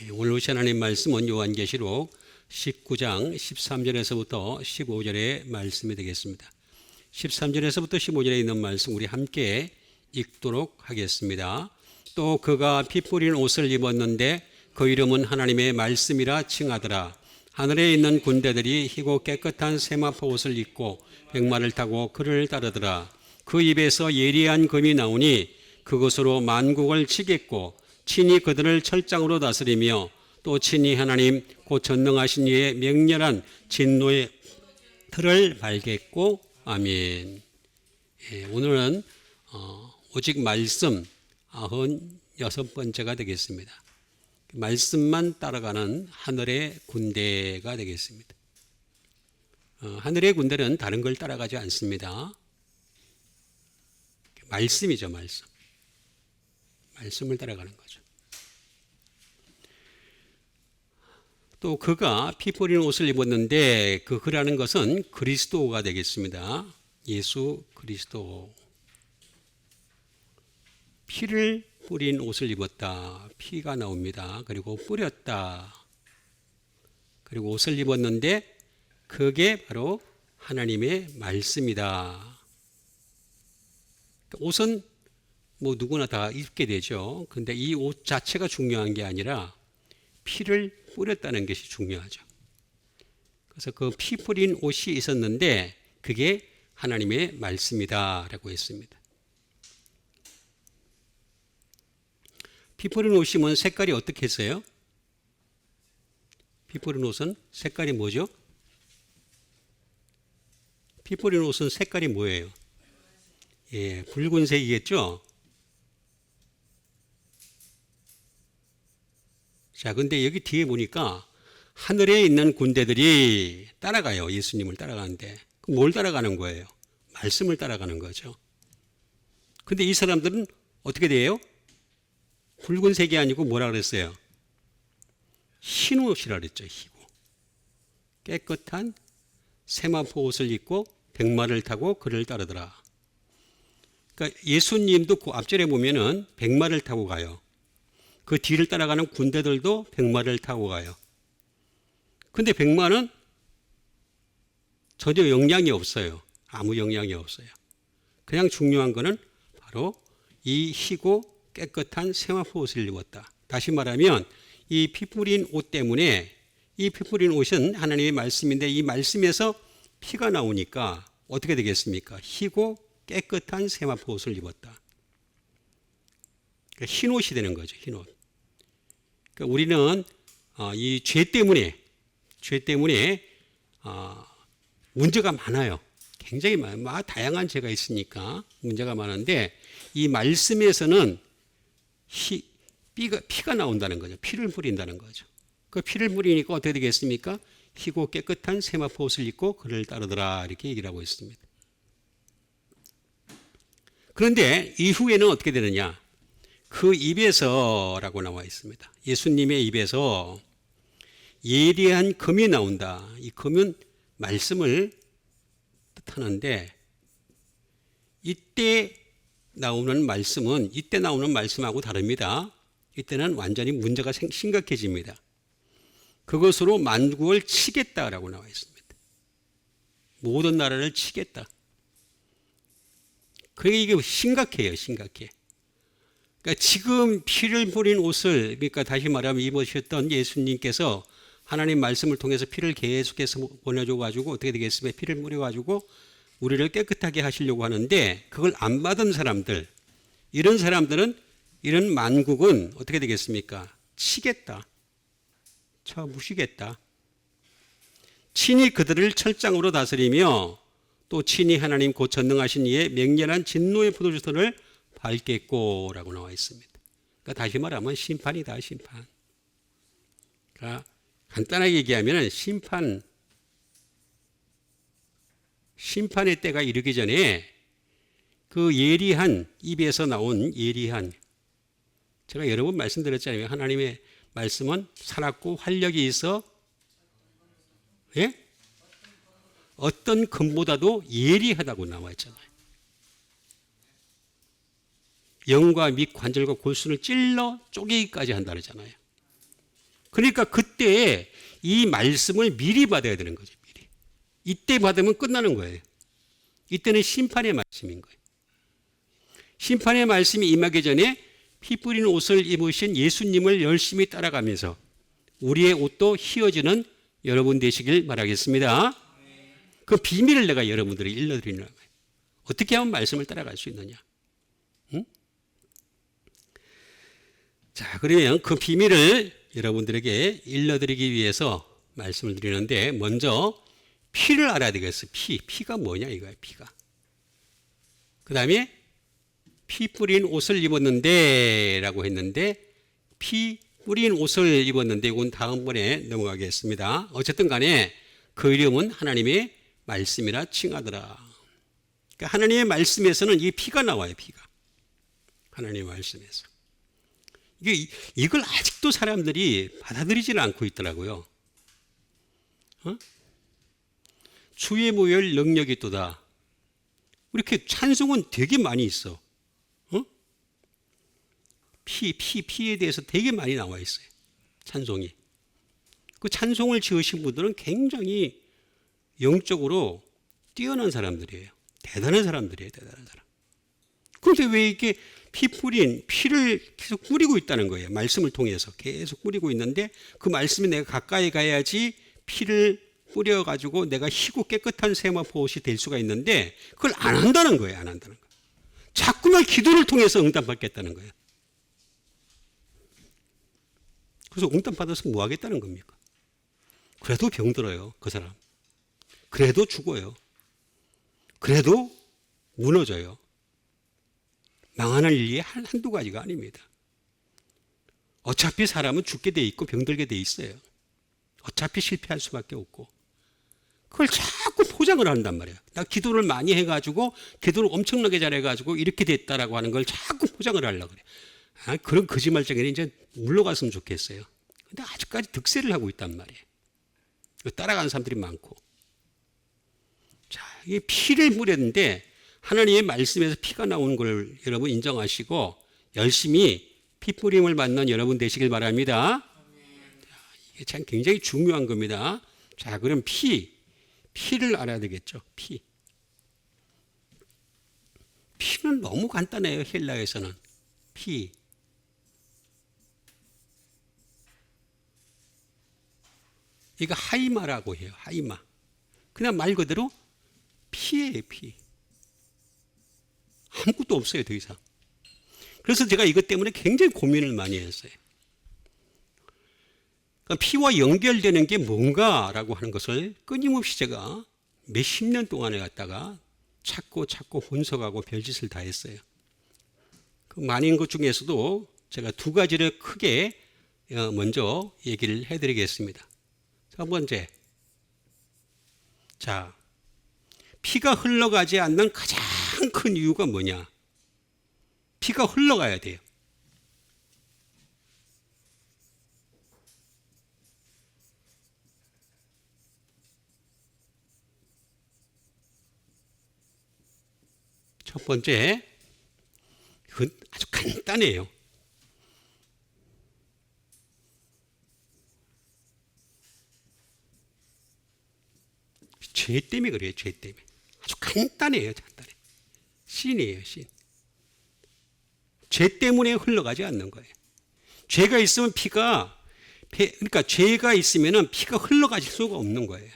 오늘 오신 하나님 말씀은 요한계시록 19장 13절에서부터 15절의 말씀이 되겠습니다. 13절에서부터 15절에 있는 말씀 우리 함께 읽도록 하겠습니다. 또 그가 피 뿌린 옷을 입었는데 그 이름은 하나님의 말씀이라 칭하더라. 하늘에 있는 군대들이 희고 깨끗한 세마포 옷을 입고 백마를 타고 그를 따르더라. 그 입에서 예리한 금이 나오니 그것으로 만국을 치겠고 친히 그들을 철장으로 다스리며 또 친히 하나님 곧 전능하신 이의 맹렬한 진노의 틀을 밟겠고 아멘. 오늘은 오직 말씀 96번째가 되겠습니다. 말씀만 따라가는 하늘의 군대가 되겠습니다. 하늘의 군대는 다른 걸 따라가지 않습니다. 말씀이죠, 말씀. 말씀을 따라가는 거죠. 또 그가 피 뿌린 옷을 입었는데 그 그라는 것은 그리스도가 되겠습니다. 예수 그리스도. 피를 뿌린 옷을 입었다. 피가 나옵니다. 그리고 뿌렸다. 그리고 옷을 입었는데 그게 바로 하나님의 말씀이다. 옷은 뭐 누구나 다 입게 되죠. 근데 이 옷 자체가 중요한 게 아니라 피를 뿌렸다는 것이 중요하죠. 그래서 그 피 뿌린 옷이 있었는데 그게 하나님의 말씀이다라고 했습니다. 피 뿌린 옷이 뭔 색깔이 어떻게 했어요? 피 뿌린 옷은 색깔이 뭐죠? 피 뿌린 옷은 색깔이 뭐예요? 붉은색이겠죠? 자, 근데 여기 뒤에 보니까 하늘에 있는 군대들이 따라가요. 예수님을 따라가는데. 뭘 따라가는 거예요? 말씀을 따라가는 거죠. 근데 이 사람들은 어떻게 돼요? 붉은색이 아니고 뭐라 그랬어요? 흰 옷이라 그랬죠. 희고. 깨끗한 세마포 옷을 입고 백마를 타고 그를 따르더라. 그러니까 예수님도 그 앞절에 보면은 백마를 타고 가요. 그 뒤를 따라가는 군대들도 백마를 타고 가요. 근데 백마는 전혀 영향이 없어요. 아무 영향이 없어요. 그냥 중요한 거는 바로 이 희고 깨끗한 세마포 옷을 입었다. 다시 말하면 이 피 뿌린 옷 때문에 이 피 뿌린 옷은 하나님의 말씀인데 이 말씀에서 피가 나오니까 어떻게 되겠습니까? 희고 깨끗한 세마포 옷을 입었다. 그러니까 흰 옷이 되는 거죠. 흰 옷. 그러니까 우리는 이 죄 때문에 문제가 많아요. 굉장히 많아요. 다양한 죄가 있으니까 문제가 많은데 이 말씀에서는 피가 나온다는 거죠. 피를 뿌린다는 거죠. 그 피를 뿌리니까 어떻게 되겠습니까? 희고 깨끗한 세마포 옷을 입고 그를 따르더라 이렇게 얘기를 하고 있습니다. 그런데 이후에는 어떻게 되느냐? 그 입에서라고 나와 있습니다. 예수님의 입에서 예리한 금이 나온다. 이 금은 말씀을 뜻하는데 이때 나오는 말씀하고 다릅니다. 이때는 완전히 문제가 심각해집니다. 그것으로 만국을 치겠다라고 나와 있습니다. 모든 나라를 치겠다. 그게 이게 심각해요. 심각해. 그러니까 지금 피를 뿌린 옷을 그러니까 다시 말하면 입으셨던 예수님께서 하나님 말씀을 통해서 피를 계속해서 보내줘가지고 어떻게 되겠습니까? 피를 뿌려가지고 우리를 깨끗하게 하시려고 하는데 그걸 안 받은 사람들 이런 사람들은 이런 만국은 어떻게 되겠습니까? 치겠다. 쳐부시겠다. 친히 그들을 철장으로 다스리며 또 친히 하나님 곧 전능하신 이의 맹렬한 진노의 포도주선을 밟겠고라고 나와 있습니다. 그러니까 다시 말하면 심판이다. 심판. 그러니까 간단하게 얘기하면 심판의 때가 이르기 전에 그 예리한 입에서 나온 예리한 제가 여러 번 말씀드렸잖아요. 하나님의 말씀은 살았고 활력이 있어 어떤 금보다도 예리하다고 나와 있잖아요. 영과 및 관절과 골수를 찔러 쪼개기까지 한다 그러잖아요. 그러니까 그때 이 말씀을 미리 받아야 되는 거죠. 미리. 이때 받으면 끝나는 거예요. 이때는 심판의 말씀인 거예요. 심판의 말씀이 임하기 전에 피 뿌린 옷을 입으신 예수님을 열심히 따라가면서 우리의 옷도 휘어지는 여러분 되시길 바라겠습니다. 그 비밀을 내가 여러분들에게 일러드리는 거예요. 어떻게 하면 말씀을 따라갈 수 있느냐. 응? 자, 그러면 그 비밀을 여러분들에게 일러드리기 위해서 말씀을 드리는데, 먼저 피를 알아야 되겠어요. 피가 뭐냐 이거예요. 피가. 그 다음에 피 뿌린 옷을 입었는데 라고 했는데, 피 뿌린 옷을 입었는데 이건 다음번에 넘어가겠습니다. 어쨌든 간에 그 이름은 하나님의 말씀이라 칭하더라. 그러니까 하나님의 말씀에서는 이 피가 나와요. 피가. 하나님의 말씀에서. 이걸 아직도 사람들이 받아들이지는 않고 있더라고요. 주의 모열 능력이 있도다. 이렇게 찬송은 되게 많이 있어. 피에 대해서 되게 많이 나와 있어요. 찬송이. 그 찬송을 지으신 분들은 굉장히 영적으로 뛰어난 사람들이에요. 대단한 사람들이에요. 대단한 사람. 그런데 왜 이렇게 피를 계속 뿌리고 있다는 거예요. 말씀을 통해서 계속 뿌리고 있는데, 그 말씀이 내가 가까이 가야지 피를 뿌려가지고 내가 희고 깨끗한 세마포 옷이 될 수가 있는데, 그걸 안 한다는 거예요. 안 한다는 거예요. 자꾸만 기도를 통해서 응답받겠다는 거예요. 그래서 응답받아서 뭐 하겠다는 겁니까? 그래도 병들어요. 그 사람. 그래도 죽어요. 그래도 무너져요. 망하는 일이 한두 가지가 아닙니다. 어차피 사람은 죽게 돼 있고 병들게 돼 있어요. 어차피 실패할 수밖에 없고. 그걸 자꾸 포장을 한단 말이에요. 나 기도를 많이 해가지고, 기도를 엄청나게 잘해가지고 이렇게 됐다라고 하는 걸 자꾸 포장을 하려고 그래요. 그런 거짓말쟁이는 이제 물러갔으면 좋겠어요. 근데 아직까지 득세를 하고 있단 말이에요. 따라가는 사람들이 많고. 자, 이 피를 뿌렸는데 하나님의 말씀에서 피가 나오는 걸 여러분 인정하시고 열심히 피 뿌림을 받는 여러분 되시길 바랍니다. 자, 이게 참 굉장히 중요한 겁니다. 자, 그럼 피를 알아야 되겠죠. 피는 너무 간단해요. 헬라에서는. 이거 하이마라고 해요. 하이마. 그냥 말 그대로 피예요. 피. 아무것도 없어요. 더 이상. 그래서 제가 이것 때문에 굉장히 고민을 많이 했어요. 그러니까 피와 연결되는 게 뭔가라고 하는 것을 끊임없이 제가 몇십 년 동안에 갖다가 찾고 혼석하고 별짓을 다 했어요. 그 많은 것 중에서도 제가 두 가지를 크게 먼저 얘기를 해드리겠습니다. 첫 번째, 자, 피가 흘러가지 않는 가장 큰 이유가 뭐냐? 피가 흘러가야 돼요. 첫 번째, 그건 아주 간단해요. 죄 때문에 그래요. 죄 때문에. 아주 간단해요. 간단해. 신이에요. 신. 죄 때문에 흘러가지 않는 거예요. 죄가 있으면 그러니까 죄가 있으면 피가 흘러가질 수가 없는 거예요.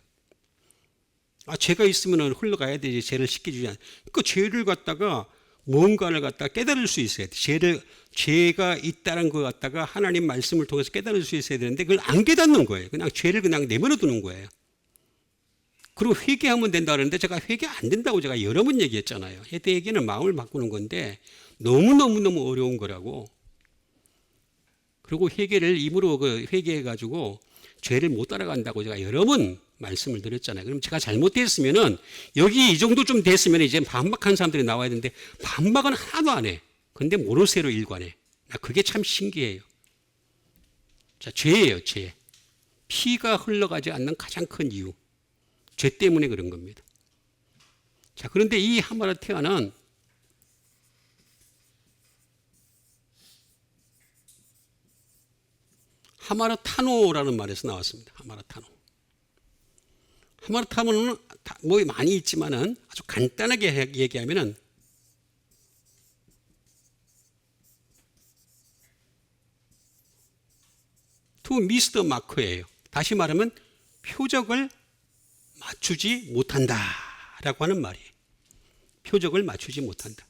죄가 있으면 흘러가야 되지. 죄를 시켜주지 않아요. 그러니까 죄를 갖다가 뭔가를 갖다가 깨달을 수 있어야 돼. 죄가 있다는 것 갖다가 하나님 말씀을 통해서 깨달을 수 있어야 되는데 그걸 안 깨닫는 거예요. 그냥 죄를 그냥 내버려 두는 거예요. 그리고 회개하면 된다 그러는데 제가 회개 안 된다고 제가 여러 번 얘기했잖아요. 회개는 마음을 바꾸는 건데 너무 어려운 거라고. 그리고 회개를 입으로 회개해가지고 죄를 못 따라간다고 제가 여러 번 말씀을 드렸잖아요. 그럼 제가 잘못됐으면은 여기 이 정도 좀 됐으면 이제 반박한 사람들이 나와야 되는데 반박은 하나도 안 해. 근데 모르쇠로 일관해. 그게 참 신기해요. 자, 죄예요, 죄. 피가 흘러가지 않는 가장 큰 이유. 죄 때문에 그런 겁니다. 자, 그런데 이 하마르티아는 하마르타노라는 말에서 나왔습니다. 하마르타노. 하마르타노는 뭐 많이 있지만은 아주 간단하게 얘기하면은 to miss the mark예요. 다시 말하면 표적을 맞추지 못한다라고 하는 말이에요. 표적을 맞추지 못한다.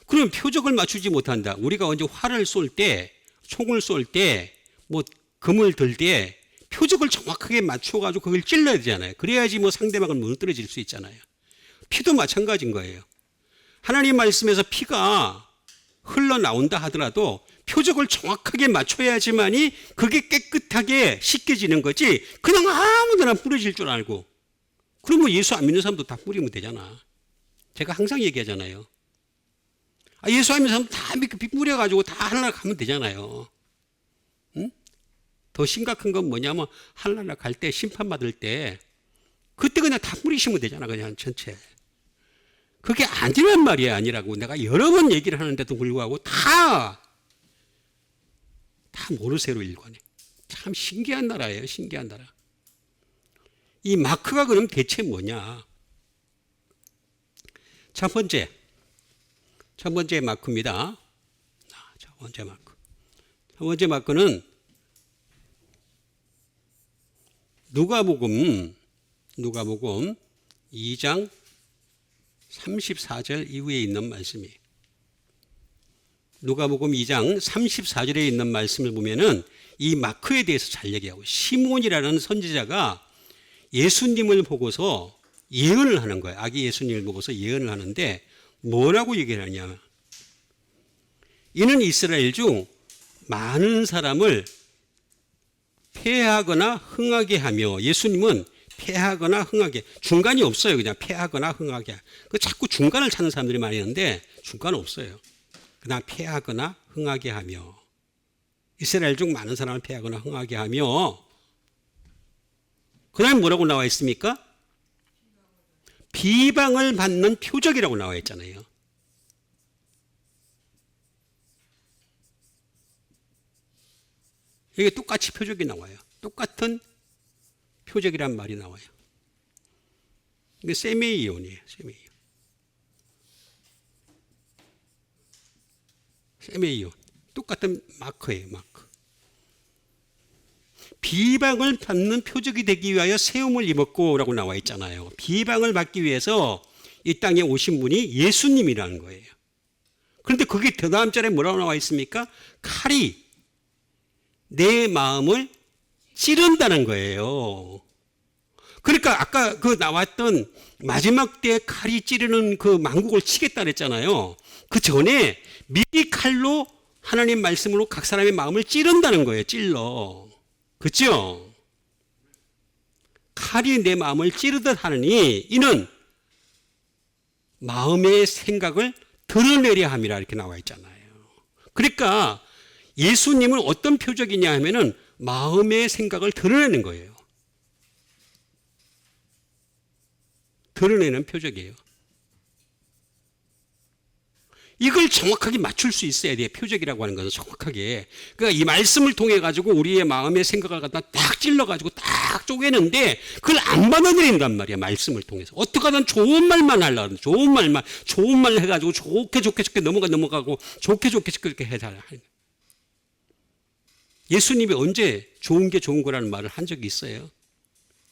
그럼 표적을 맞추지 못한다. 우리가 언제 활을 쏠 때, 총을 쏠 때, 뭐 금을 들 때 표적을 정확하게 맞춰가지고 그걸 찔러야 되잖아요. 그래야지 뭐 상대방을 무너뜨릴 수 있잖아요. 피도 마찬가지인 거예요. 하나님 말씀에서 피가 흘러나온다 하더라도 표적을 정확하게 맞춰야지만이 그게 깨끗하게 씻겨지는 거지, 그냥 아무데나 뿌려질 줄 알고 그러면 예수 안 믿는 사람도 다 뿌리면 되잖아. 제가 항상 얘기하잖아요. 예수 안 믿는 사람 다 뿌려가지고 다 하늘나라 가면 되잖아요. 응? 더 심각한 건 뭐냐면 하늘나라 갈 때 심판받을 때 그때 그냥 다 뿌리시면 되잖아. 그냥 전체. 그게 아니란 말이야. 아니라고 내가 여러 번 얘기를 하는데도 불구하고 다 모르쇠로 일관해. 참 신기한 나라예요. 신기한 나라. 이 마크가 그럼 대체 뭐냐? 첫 번째 마크입니다. 첫 번째 마크. 첫 번째 마크는 누가복음 2장 34절 이후에 있는 말씀이에요. 누가복음 2장 34절에 있는 말씀을 보면은 이 마크에 대해서 잘 얘기하고, 시몬이라는 선지자가 예수님을 보고서 예언을 하는 거예요. 아기 예수님을 보고서 예언을 하는데 뭐라고 얘기를 하냐? 이는 이스라엘 중 많은 사람을 패하거나 흥하게 하며, 예수님은 패하거나 흥하게, 중간이 없어요. 그냥 패하거나 흥하게. 그 자꾸 중간을 찾는 사람들이 많이 있는데 중간은 없어요. 그냥 패하거나 흥하게 하며, 이스라엘 중 많은 사람을 패하거나 흥하게 하며, 그 다음에 뭐라고 나와 있습니까? 비방을 받는 표적이라고 나와 있잖아요. 이게 똑같이 표적이 나와요. 똑같은 표적이란 말이 나와요. 이게 세메이온이에요. 세메이온. 똑같은 마크예요. 마크. 비방을 받는 표적이 되기 위하여 세움을 입었고 라고 나와 있잖아요. 비방을 받기 위해서 이 땅에 오신 분이 예수님이라는 거예요. 그런데 그게 그 다음 절에 뭐라고 나와 있습니까? 칼이 내 마음을 찌른다는 거예요. 그러니까 아까 그 나왔던 마지막 때 칼이 찌르는 그 만국을 치겠다 그랬잖아요. 그 전에 미리 칼로 하나님 말씀으로 각 사람의 마음을 찌른다는 거예요. 찔러. 그렇죠? 칼이 내 마음을 찌르듯 하느니 이는 마음의 생각을 드러내려 함이라 이렇게 나와 있잖아요. 그러니까 예수님은 어떤 표적이냐 하면은 마음의 생각을 드러내는 거예요. 드러내는 표적이에요. 이걸 정확하게 맞출 수 있어야 돼요. 표적이라고 하는 것은 정확하게. 그러니까 이 말씀을 통해 가지고 우리의 마음의 생각을 갖다 딱 찔러 가지고 딱 쪼개는데 그걸 안 받아들인단 말이야. 말씀을 통해서. 어떻게 하든 좋은 말만 하려고 좋은 말 해가지고 좋게 넘어가고 좋게 해달라. 예수님이 언제 좋은 게 좋은 거라는 말을 한 적이 있어요?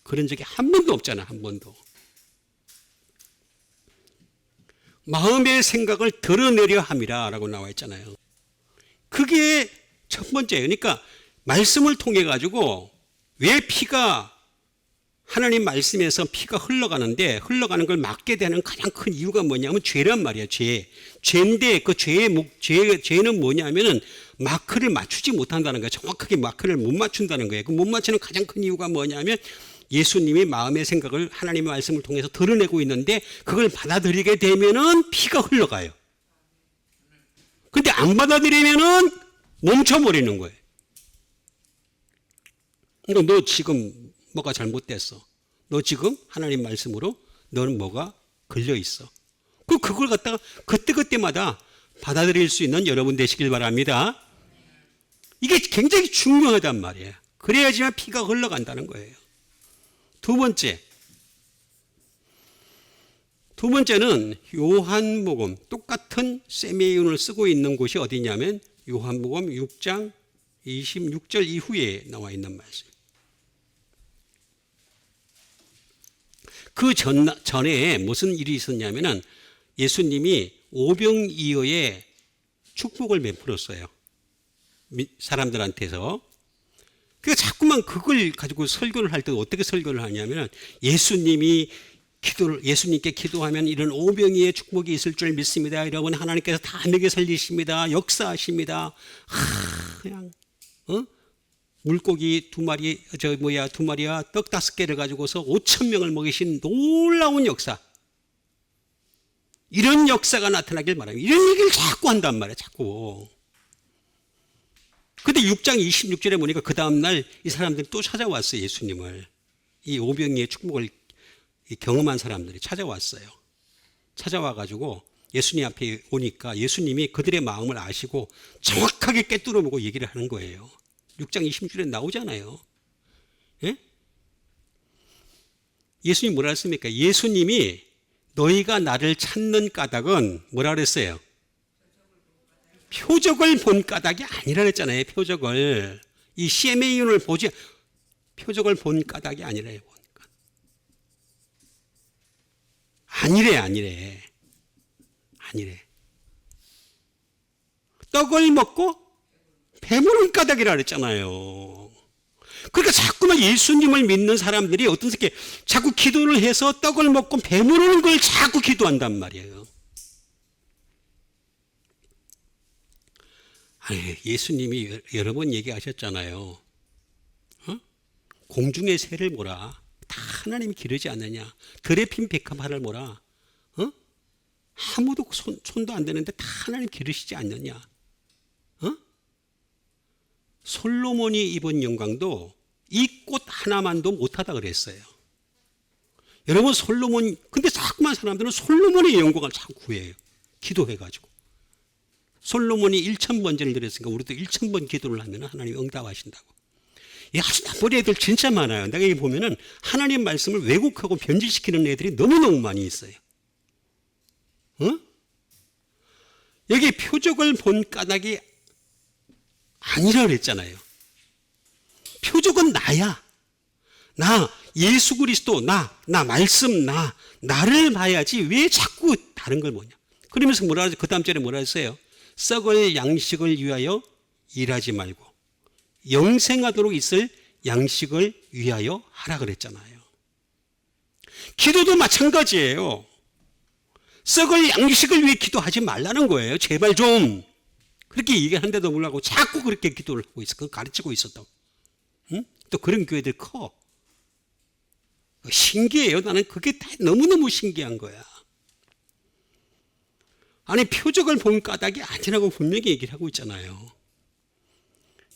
그런 적이 한 번도 없잖아. 한 번도. 마음의 생각을 드러내려 함이라 라고 나와 있잖아요. 그게 첫 번째예요. 그러니까 말씀을 통해 가지고 왜 피가, 하나님 말씀에서 피가 흘러가는데 흘러가는 걸 막게 되는 가장 큰 이유가 뭐냐면 죄란 말이에요. 죄인데 그 죄는 뭐냐면은 마크를 맞추지 못한다는 거예요. 정확하게 마크를 못 맞춘다는 거예요. 그 못 맞추는 가장 큰 이유가 뭐냐면 예수님이 마음의 생각을 하나님의 말씀을 통해서 드러내고 있는데 그걸 받아들이게 되면은 피가 흘러가요. 근데 안 받아들이면은 멈춰버리는 거예요. 그러니까 너 지금 뭐가 잘못됐어. 너 지금 하나님 말씀으로 너는 뭐가 걸려있어. 그걸 갖다가 그때그때마다 받아들일 수 있는 여러분 되시길 바랍니다. 이게 굉장히 중요하단 말이에요. 그래야지만 피가 흘러간다는 거예요. 두 번째는 요한복음, 똑같은 세미온을 쓰고 있는 곳이 어디냐면 요한복음 6장 26절 이후에 나와 있는 말씀. 그 전에 무슨 일이 있었냐면은 예수님이 오병이어의 축복을 베풀었어요. 사람들한테서. 그러니까 자꾸만 그걸 가지고 설교를 할 때 어떻게 설교를 하냐면 예수님께 기도하면 이런 오병이의 축복이 있을 줄 믿습니다. 여러분 하나님께서 다 내게 살리십니다. 역사하십니다. 그냥 물고기 두 마리와 떡 5개를 가지고서 5,000명을 먹이신 놀라운 역사. 이런 역사가 나타나길 바랍니다. 이런 얘기를 자꾸 한단 말이에요. 자꾸. 근데 6장 26절에 보니까 그 다음날 이 사람들이 또 찾아왔어요. 예수님을. 이 오병이의 축복을 경험한 사람들이 찾아왔어요. 찾아와가지고 예수님 앞에 오니까 예수님이 그들의 마음을 아시고 정확하게 꿰뚫어보고 얘기를 하는 거예요. 6장 26절에 나오잖아요. 예? 예수님이 뭐라 했습니까? 예수님이 너희가 나를 찾는 까닭은 뭐라 그랬어요? 표적을 본 까닭이 아니라 그랬잖아요. 표적을. 이 세미온을 보지 표적을 본 까닭이 아니래요. 보니까. 아니래. 떡을 먹고 배부른 까닭이라 그랬잖아요. 그러니까 자꾸만 예수님을 믿는 사람들이 어떤 새끼 자꾸 기도를 해서 떡을 먹고 배부르는 걸 자꾸 기도한단 말이에요. 아니, 예수님이 여러 번 얘기하셨잖아요. 공중의 새를 보라. 다 하나님이 기르지 않느냐. 들에 핀 백합화를 보라. 아무도 손도 안 대는데 다 하나님 기르시지 않느냐. 솔로몬이 입은 영광도 이 꽃 하나만도 못하다 그랬어요. 여러분 근데 자꾸만 사람들은 솔로몬의 영광을 자꾸 구해요. 기도해가지고. 솔로몬이 1000번제를 드렸으니까 우리도 1000번 기도를 하면 하나님이 응답하신다고. 아주 나쁜 애들 진짜 많아요. 내가 여기 보면은 하나님 말씀을 왜곡하고 변질시키는 애들이 너무너무 많이 있어요. 여기 표적을 본 까닭이 아니라 그랬잖아요. 표적은 나야. 나, 예수 그리스도, 나 말씀, 나를 봐야지 왜 자꾸 다른 걸 보냐. 그러면서 그 다음 절에 뭐라 했어요? 썩을 양식을 위하여 일하지 말고 영생하도록 있을 양식을 위하여 하라 그랬잖아요. 기도도 마찬가지예요. 썩을 양식을 위해 기도하지 말라는 거예요. 제발 좀. 그렇게 얘기하는데도 불구하고 자꾸 그렇게 기도를 하고 있어. 그거 가르치고 있었다고. 또 그런 교회들 커. 신기해요. 나는 그게 다 너무너무 신기한 거야. 아니, 표적을 본 까닭이 아니라고 분명히 얘기를 하고 있잖아요.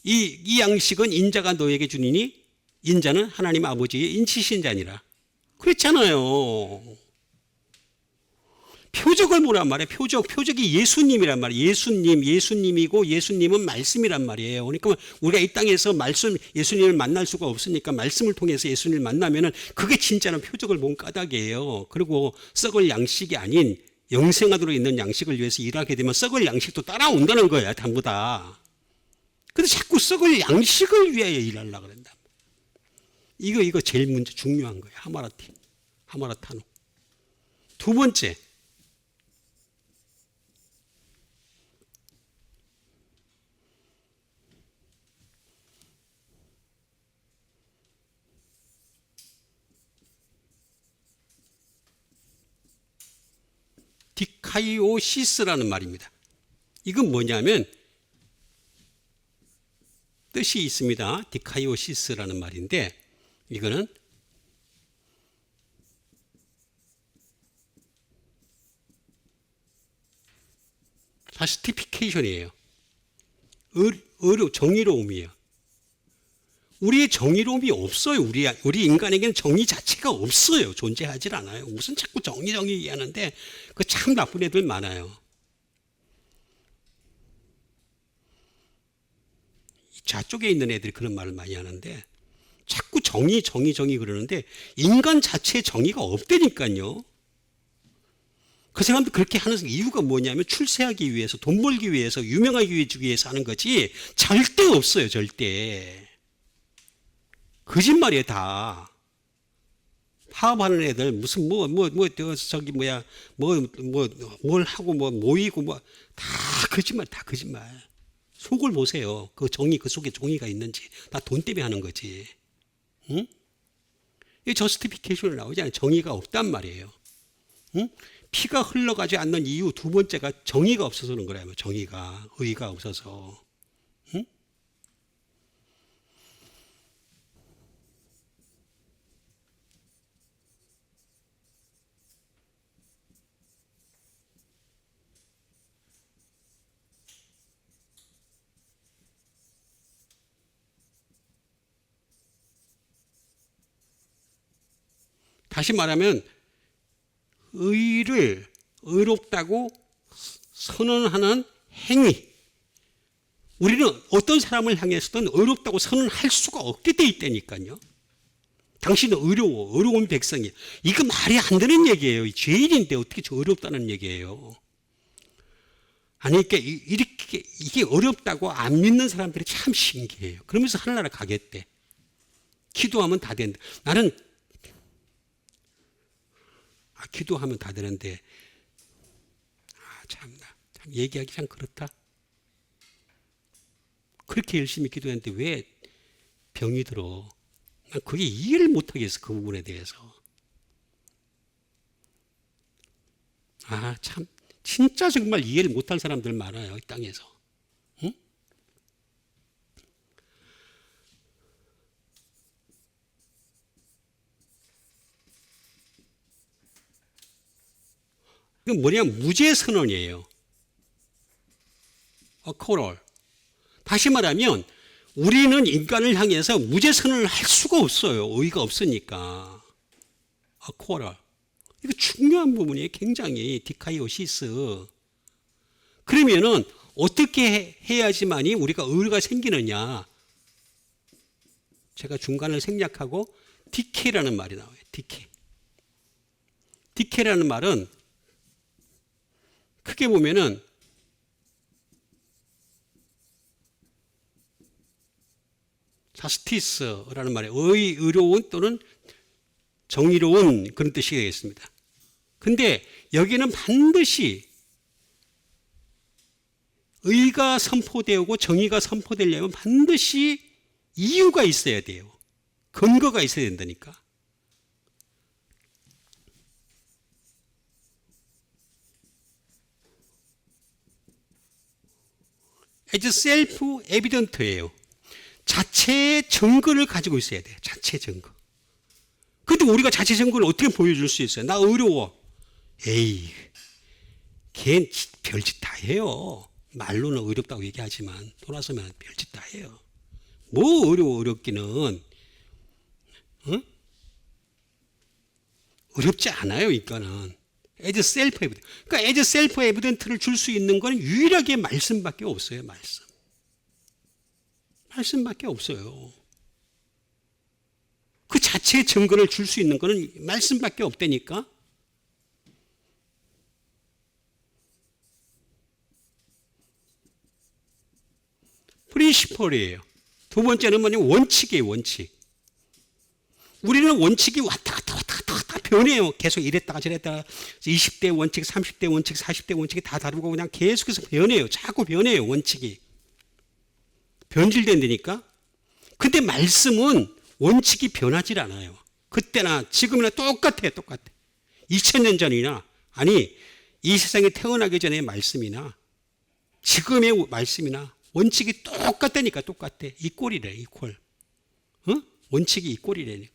이 양식은 인자가 너에게 주니니 인자는 하나님 아버지의 인치신 자니라. 그랬잖아요. 표적을 보란 말이에요. 표적이 예수님이란 말이에요. 예수님이고 예수님은 말씀이란 말이에요. 그러니까 우리가 이 땅에서 예수님을 만날 수가 없으니까 말씀을 통해서 예수님을 만나면은 그게 진짜는 표적을 본 까닭이에요. 그리고 썩을 양식이 아닌 영생하도록 있는 양식을 위해서 일하게 되면 썩을 양식도 따라온다는 거야. 전부 다. 근데 자꾸 썩을 양식을 위하여 일하려고 그런다. 이거 제일 중요한 거예요. 하마라타노. 두 번째. 디카이오시스라는 말입니다. 이건 뭐냐면 뜻이 있습니다. 디카이오시스라는 말인데 이거는 자스티피케이션이에요. 정의로움이에요. 우리의 정의로움이 없어요. 우리 인간에게는 정의 자체가 없어요. 존재하질 않아요. 무슨 자꾸 정의 얘기하는데 그 참 나쁜 애들 많아요. 좌쪽에 있는 애들이 그런 말을 많이 하는데 자꾸 정의 그러는데 인간 자체에 정의가 없다니까요. 그 사람들 그렇게 하는 이유가 뭐냐면 출세하기 위해서, 돈 벌기 위해서, 유명하기 위해서 하는 거지 절대 없어요. 절대. 거짓말이에요. 다. 파업하는 애들 무슨 저기 뭐야 뭘 하고 모이고 다 거짓말, 다 거짓말. 속을 보세요. 그 속에 정의가 있는지. 다 돈 때문에 하는 거지. 응? 이 저스티피케이션을 나오잖아요. 정의가 없단 말이에요. 응? 피가 흘러가지 않는 이유 두 번째가 정의가 없어서 그런 거라며. 정의가, 의가 없어서. 응? 다시 말하면 의롭다고 선언하는 행위. 우리는 어떤 사람을 향해서든 의롭다고 선언할 수가 없게 돼 있다니까요. 당신은 의로운 백성이. 이거 말이 안 되는 얘기예요. 죄인인데 어떻게 저 어렵다는 얘기예요. 아니, 그러니까 이게 어렵다고 안 믿는 사람들이 참 신기해요. 그러면서 하늘나라 가겠대. 기도하면 다 된다. 나는 기도하면 다 되는데 참 얘기하기 참 그렇다. 그렇게 열심히 기도했는데 왜 병이 들어? 난 그게 이해를 못하겠어. 그 부분에 대해서. 참 진짜 정말 이해를 못할 사람들 많아요. 이 땅에서. 응? 이건 뭐냐면 무죄 선언이에요. 코럴. 다시 말하면 우리는 인간을 향해서 무죄 선언을 할 수가 없어요. 의의가 없으니까. 코럴. 이거 중요한 부분이에요. 굉장히 디카이오시스. 그러면은 어떻게 해야지만이 우리가 의의가 생기느냐? 제가 중간을 생략하고 디케라는 말이 나와요. 디케. 디케라는 말은 크게 보면은 자스티스라는 말에 의로운 또는 정의로운 그런 뜻이 되겠습니다. 근데 여기는 반드시 의가 선포되고 정의가 선포되려면 반드시 이유가 있어야 돼요. 근거가 있어야 된다니까. as self-evident예요. 자체의 증거를 가지고 있어야 돼요. 자체 증거. 근데 우리가 자체 증거를 어떻게 보여줄 수 있어요? 나 어려워. 에이, 걔 별짓 다 해요. 말로는 어렵다고 얘기하지만 돌아서면 별짓 다 해요. 뭐 어렵기는. 응? 어렵지 않아요. 이거는. as self-evident. 그러니까 as self-evident를 줄 수 있는 건 유일하게 말씀밖에 없어요. 말씀밖에 없어요. 그 자체의 증거를 줄 수 있는 것은 말씀밖에 없다니까. 프린시펄이에요. 두 번째는 뭐냐면 원칙이에요. 원칙. 우리는 원칙이 왔다 갔다 변해요. 계속 이랬다가 저랬다가 20대 원칙, 30대 원칙, 40대 원칙이 다 다르고 그냥 계속해서 변해요. 자꾸 변해요. 원칙이. 변질된다니까. 근데 말씀은 원칙이 변하질 않아요. 그때나 지금이나 똑같아. 2000년 전이나 아니 이 세상에 태어나기 전의 말씀이나 지금의 말씀이나 원칙이 똑같다니까. 똑같아. 이꼴이래. 이꼴. 어? 원칙이 이꼴이래.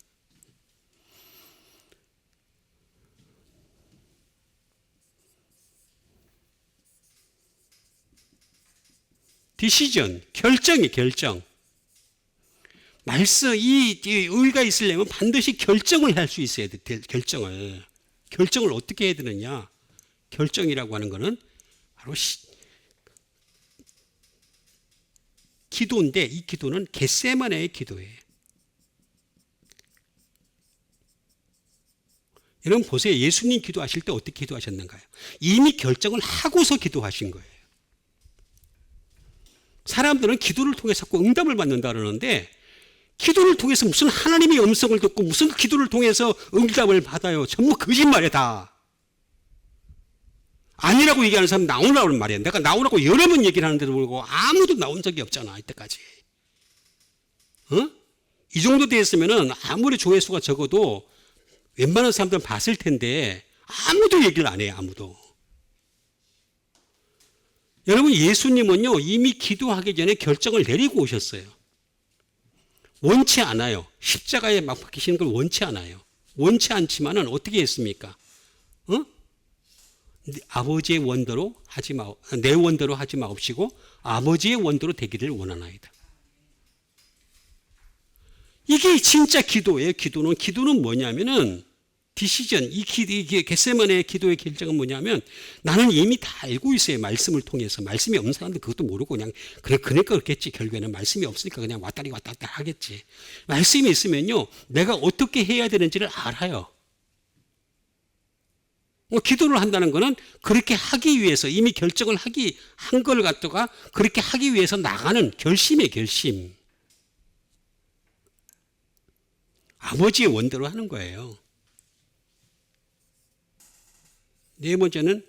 디시전, 결정. 말씀, 이 의가 있으려면 반드시 결정을 할 수 있어야 돼. 결정을 어떻게 해야 되느냐? 결정이라고 하는 것은 바로 기도인데 이 기도는 겟세마네의 기도예요. 여러분 보세요. 예수님 기도하실 때 어떻게 기도하셨는가요? 이미 결정을 하고서 기도하신 거예요. 사람들은 기도를 통해서 자꾸 응답을 받는다 그러는데 기도를 통해서 무슨 하나님의 음성을 듣고 무슨 기도를 통해서 응답을 받아요. 전부 거짓말이야 다. 아니라고 얘기하는 사람 나오라고 말이야. 내가 나오라고 여러 번 얘기를 하는데도 불구하고 아무도 나온 적이 없잖아 이때까지. 이 정도 됐으면은 아무리 조회수가 적어도 웬만한 사람들은 봤을 텐데 아무도 얘기를 안 해요. 아무도. 여러분 예수님은요 이미 기도하기 전에 결정을 내리고 오셨어요. 원치 않아요. 십자가에 막 박히시는 걸 원치 않아요. 원치 않지만은 어떻게 했습니까? 아버지의 원대로 하지 마, 내 원대로 하지 마옵시고 아버지의 원대로 되기를 원하나이다. 이게 진짜 기도예요. 기도는 뭐냐면은 디시전, 이게 겟세마네의 기도의 결정은 뭐냐면 나는 이미 다 알고 있어요. 말씀을 통해서. 말씀이 없는 사람들 그것도 모르고 그냥 그러니까 그렇겠지. 결국에는 말씀이 없으니까 그냥 왔다리 하겠지. 말씀이 있으면요. 내가 어떻게 해야 되는지를 알아요. 기도를 한다는 것은 그렇게 하기 위해서 이미 결정을 한 걸 갖다가 그렇게 하기 위해서 나가는 결심이에요. 결심. 아버지의 원대로 하는 거예요. 네 번째는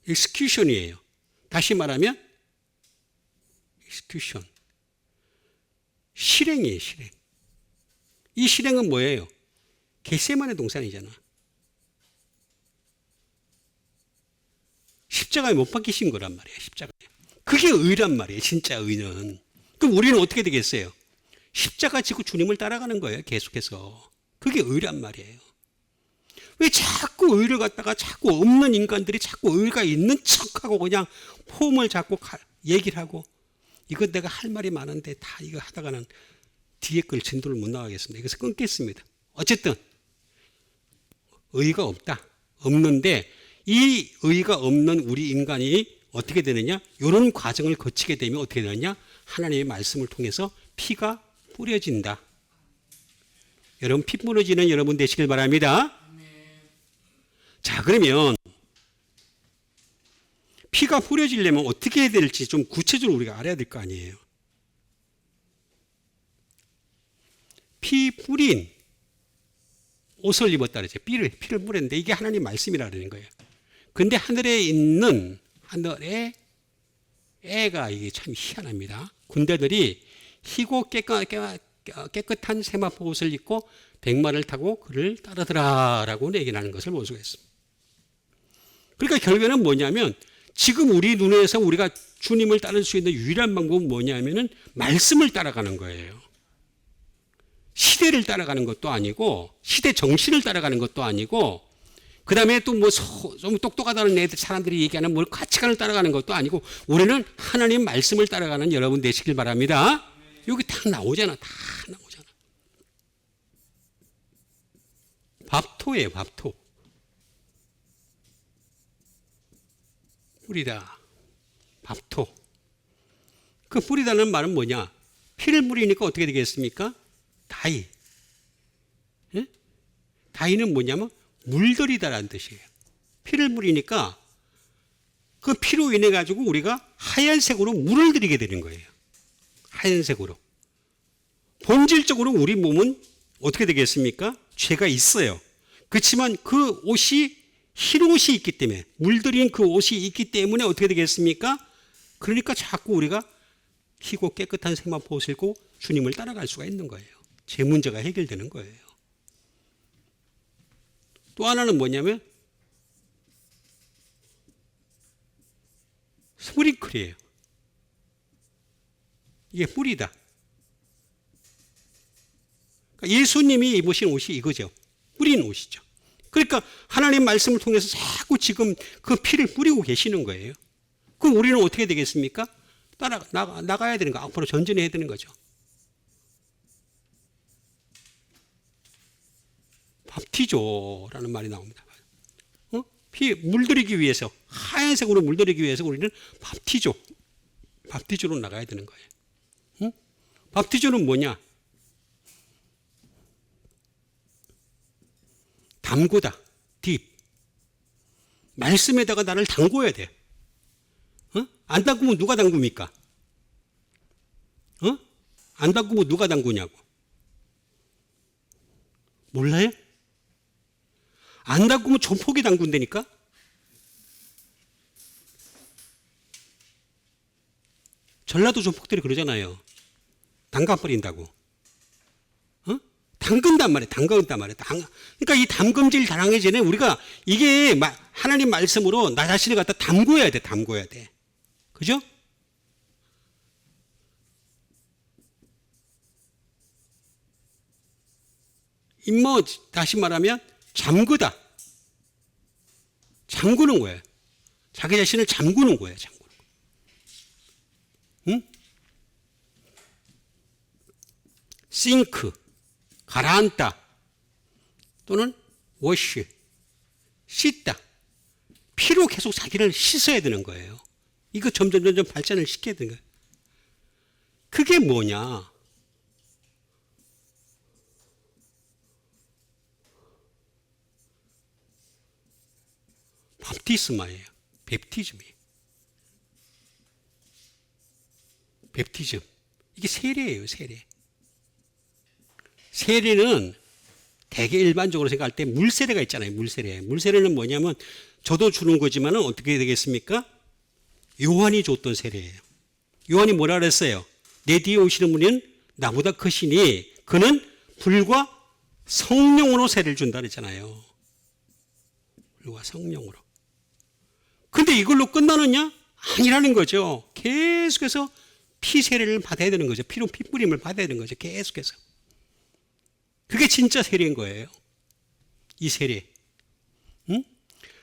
execution이에요. 다시 말하면 execution. 실행이에요. 실행. 이 실행은 뭐예요? 겟세마네 동산이잖아. 십자가에 못 박히신 거란 말이에요. 십자가에. 그게 의란 말이에요. 진짜 의는. 그럼 우리는 어떻게 되겠어요? 십자가 지고 주님을 따라가는 거예요. 계속해서. 그게 의란 말이에요. 왜 자꾸 의를 갖다가 자꾸 없는 인간들이 자꾸 의가 있는 척하고 그냥 폼을 잡고 얘기를 하고 이거 내가 할 말이 많은데 다 이거 하다가는 뒤에 걸 진도를 못 나가겠습니다. 그래서 끊겠습니다. 어쨌든 의가 없다. 없는데 이 의가 없는 우리 인간이 어떻게 되느냐? 이런 과정을 거치게 되면 어떻게 되느냐? 하나님의 말씀을 통해서 피가 뿌려진다. 여러분 피 뿌려지는 여러분 되시길 바랍니다. 자 그러면 피가 뿌려지려면 어떻게 해야 될지 좀 구체적으로 우리가 알아야 될 거 아니에요. 피 뿌린 옷을 입었다 그러죠. 피를 뿌렸는데 이게 하나님 말씀이라는 거예요. 근데 하늘에 애가 이게 참 희한합니다. 군대들이 희고 깨끗한 세마포 옷을 입고 백마를 타고 그를 따르더라라고 얘기하는 것을 볼 수가 있습니다. 그러니까 결국에는 뭐냐면 지금 우리 눈에서 우리가 주님을 따를 수 있는 유일한 방법은 뭐냐면은 말씀을 따라가는 거예요. 시대를 따라가는 것도 아니고 시대 정신을 따라가는 것도 아니고 그 다음에 또 뭐 좀 똑똑하다는 애들 사람들이 얘기하는 뭐 가치관을 따라가는 것도 아니고 우리는 하나님 말씀을 따라가는 여러분 되시길 바랍니다. 여기 다 나오잖아. 다 나오잖아. 밥토예요. 밥토. 뿌리다. 밥토. 그 뿌리다는 말은 뭐냐? 피를 뿌리니까 어떻게 되겠습니까? 다이. 예? 다이는 뭐냐면 물들이다라는 뜻이에요. 피를 뿌리니까 그 피로 인해 가지고 우리가 하얀색으로 물을 들이게 되는 거예요. 하얀색으로. 본질적으로 우리 몸은 어떻게 되겠습니까? 죄가 있어요. 그렇지만 그 옷이 흰 옷이 있기 때문에 물들인 그 옷이 있기 때문에 어떻게 되겠습니까? 그러니까 자꾸 우리가 희고 깨끗한 세마포 옷을 입고 주님을 따라갈 수가 있는 거예요. 제 문제가 해결되는 거예요. 또 하나는 뭐냐면 스프링클이에요. 이게 뿌리다. 그러니까 예수님이 입으신 옷이 이거죠. 뿌린 옷이죠. 그러니까 하나님 말씀을 통해서 자꾸 지금 그 피를 뿌리고 계시는 거예요. 그럼 우리는 어떻게 되겠습니까? 나가야 되는 거, 앞으로 전진해야 되는 거죠. 밥티조라는 말이 나옵니다. 물들이기 위해서, 하얀색으로 물들이기 위해서 우리는 밥티조로 나가야 되는 거예요. 응? 밥티조는 뭐냐? 담그다, 딥. 말씀에다가 나를 담궈야 돼. 안 담그면 누가 담굽니까? 안 담그면 누가 담그냐고. 몰라요? 안 담그면 조폭이 담근다니까? 전라도 조폭들이 그러잖아요. 담가버린다고. 담근단 말이에요. 그러니까 이 담금질 당하기 전에 우리가 이게 하나님 말씀으로 나 자신을 갖다 담궈야 돼. 그죠? 다시 말하면 잠그는 거예요. 자기 자신을 잠그는 거예요. 응? 싱크, 가라앉다, 또는 워시, 씻다. 피로 계속 자기를 씻어야 되는 거예요. 이거 점점 발전을 시켜야 되는 거예요. 그게 뭐냐? 밥티스마예요. 뵙티즘이에요. 뵙티즘. 이게 세례예요, 세례. 세례는 대개 일반적으로 생각할 때 물세례가 있잖아요, 물세례. 물세례는 뭐냐면 저도 주는 거지만 어떻게 되겠습니까? 요한이 줬던 세례예요. 요한이 뭐라 그랬어요? 내 뒤에 오시는 분은 나보다 크시니 그는 불과 성령으로 세례를 준다 그랬잖아요. 불과 성령으로. 근데 이걸로 끝나느냐? 아니라는 거죠. 계속해서 피 세례를 받아야 되는 거죠. 피로 피 뿌림을 받아야 되는 거죠. 계속해서. 그게 진짜 세례인 거예요. 이 세례. 응?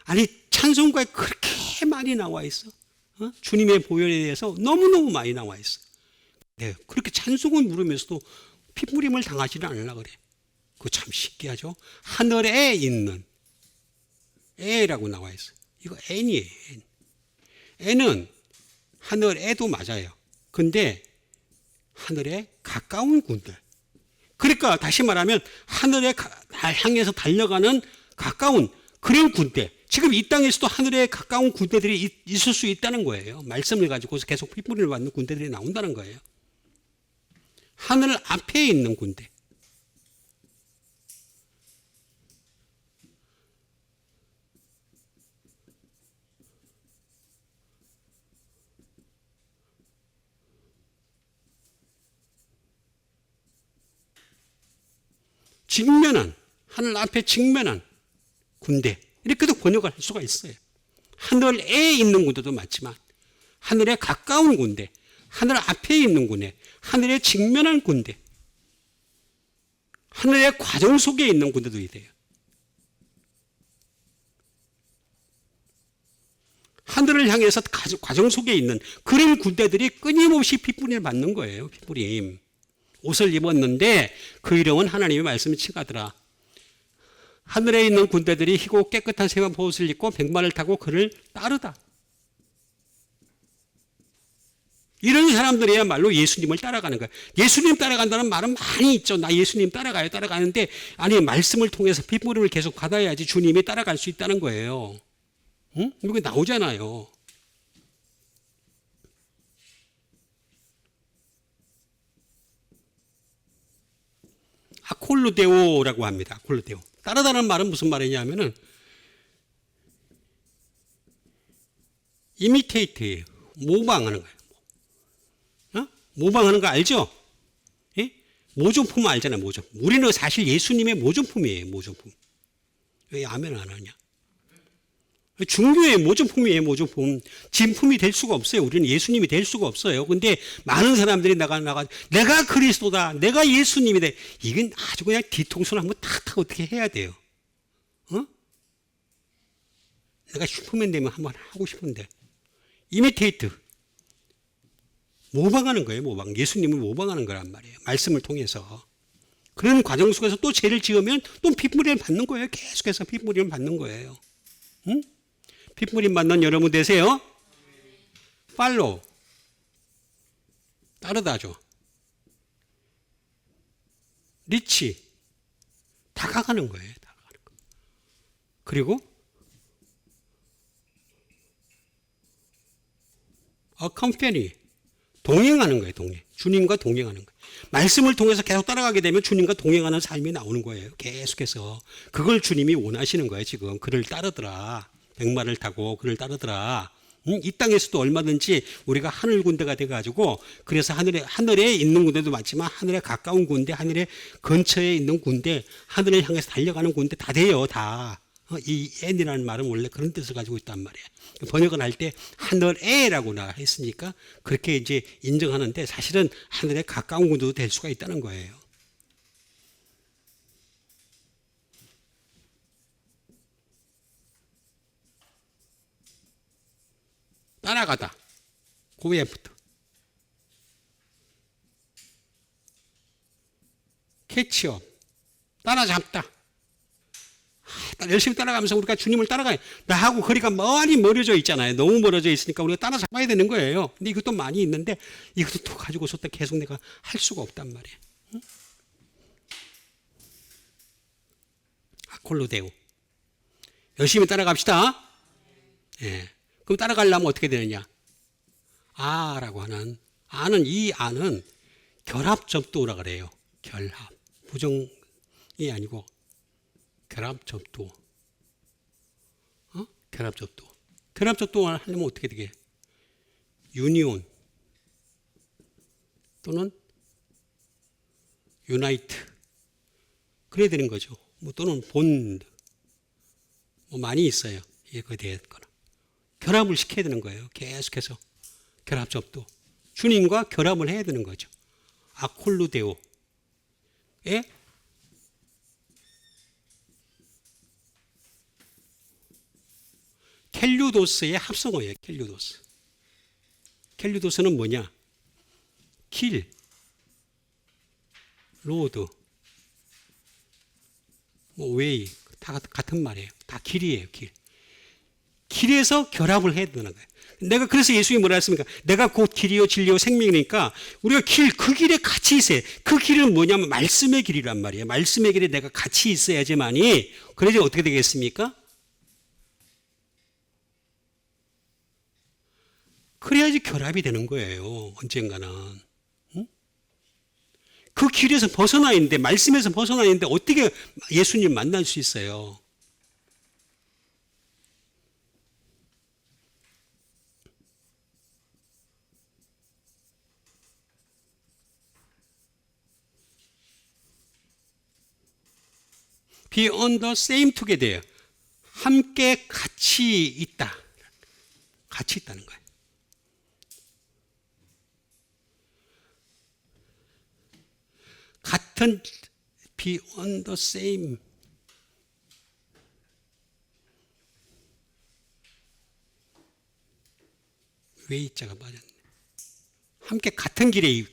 아니 찬송가에 그렇게 많이 나와 있어. 주님의 보혈에 대해서 너무너무 많이 나와 있어. 네, 그렇게 찬송을 부르면서도 피 뿌림을 당하지는 않으려고 그래. 그거 참 신기하죠. 하늘에 있는 에라고 나와 있어. 이거 N이에요. N. N은 하늘에도 맞아요. 근데 하늘에 가까운 군대. 그러니까 다시 말하면 하늘에 향해서 달려가는 가까운 그런 군대. 지금 이 땅에서도 하늘에 가까운 군대들이 있을 수 있다는 거예요. 말씀을 가지고서 계속 핏뿌리를 받는 군대들이 나온다는 거예요. 하늘 앞에 있는 군대. 하늘 앞에 직면한 군대. 이렇게도 번역을 할 수가 있어요. 하늘에 있는 군대도 맞지만, 하늘에 가까운 군대, 하늘 앞에 있는 군대, 하늘에 직면한 군대, 하늘의 과정 속에 있는 군대도 있어요. 하늘을 향해서 과정 속에 있는 그런 군대들이 끊임없이 핏뿌림을 받는 거예요. 핏뿌림. 옷을 입었는데 그 이름은 하나님의 말씀을 칭하더라. 하늘에 있는 군대들이 희고 깨끗한 새와 보옷을 입고 백마를 타고 그를 따르다. 이런 사람들이야말로 예수님을 따라가는 거예요. 예수님 따라간다는 말은 많이 있죠. 나 예수님 따라가는데 아니 말씀을 통해서 핏부림을 계속 받아야지 주님이 따라갈 수 있다는 거예요. 응? 이게 나오잖아요. 아콜루데오라고 합니다. 아콜루데오. 따르다는 말은 무슨 말이냐면은 이미테이트예요. 모방하는 거예요. 모방하는 거 알죠? 예? 모조품 알잖아요. 모조품. 우리는 사실 예수님의 모조품이에요. 모조품. 왜 아멘 안 하냐? 중요해요. 모조품이에요. 모조품. 진품이 될 수가 없어요. 우리는 예수님이 될 수가 없어요. 근데 많은 사람들이 내가 그리스도다. 내가 예수님이다. 이건 아주 그냥 뒤통수를 한번 탁 어떻게 해야 돼요. 내가 슈퍼맨 되면 한번 하고 싶은데. 이미테이트. 모방하는 거예요. 모방. 예수님을 모방하는 거란 말이에요. 말씀을 통해서. 그런 과정 속에서 또 죄를 지으면 또 핏물을 받는 거예요. 계속해서 핏물을 받는 거예요. 응? 핏물이 맞는 여러분 되세요. 팔로우. 따르다죠. 리치. 다가가는 거예요. 다가가는 거. 그리고 accompany. 동행하는 거예요. 동행. 주님과 동행하는 거예요. 말씀을 통해서 계속 따라가게 되면 주님과 동행하는 삶이 나오는 거예요. 계속해서. 그걸 주님이 원하시는 거예요. 지금. 그를 따르더라. 백마를 타고 그를 따르더라. 이 땅에서도 얼마든지 우리가 하늘 군대가 돼가지고 그래서 하늘에 있는 군대도 많지만 하늘에 가까운 군대, 하늘에 근처에 있는 군대, 하늘을 향해서 달려가는 군대 다 돼요. 다. 이 N이라는 말은 원래 그런 뜻을 가지고 있단 말이에요. 번역을 할 때 하늘에라고 했으니까 그렇게 이제 인정하는데 사실은 하늘에 가까운 군대도 될 수가 있다는 거예요. 따라가다. 고에프트. 캐치업. 따라잡다. 열심히 따라가면서 우리가 주님을 따라가요. 나하고 거리가 많이 멀어져 있잖아요. 너무 멀어져 있으니까 우리가 따라잡아야 되는 거예요. 근데 이것도 많이 있는데 이것도 또 가지고서 또 계속 내가 할 수가 없단 말이에요. 응? 아콜로데우. 열심히 따라갑시다. 예. 그럼 따라가려면 어떻게 되느냐? 아라고 하는, 이 아는 결합접두라 그래요. 결합. 부정이 아니고 결합접두. 결합접두. 결합접두를 하려면 어떻게 되게? 유니온 또는 유나이트. 그래야 되는 거죠. 뭐 또는 본드. 뭐 많이 있어요. 이거에 대한 거는. 결합을 시켜야 되는 거예요. 계속해서. 결합접두. 주님과 결합을 해야 되는 거죠. 아콜루데오. 예? 켈류도스의 합성어예요. 켈류도스. 켈류도스는 뭐냐? 길, 로드, 뭐 웨이 다 같은 말이에요. 다 길이에요. 길. 길에서 결합을 해야 되는 거예요. 내가 그래서 예수님이 뭐라 했습니까? 내가 곧 길이요 진리요 생명이니까 우리가 그 길에 같이 있어야 돼. 그 길은 뭐냐면 말씀의 길이란 말이에요. 말씀의 길에 내가 같이 있어야지만이 그래야지 어떻게 되겠습니까? 그래야지 결합이 되는 거예요. 언젠가는. 응? 그 길에서 벗어나 있는데 말씀에서 벗어나 있는데 어떻게 예수님 만날 수 있어요? Be on the same together. 함께 같이 있다. 같이 있다는 거예요. 같은 be on the same. 웨이자가 빠졌네. 함께 같은 길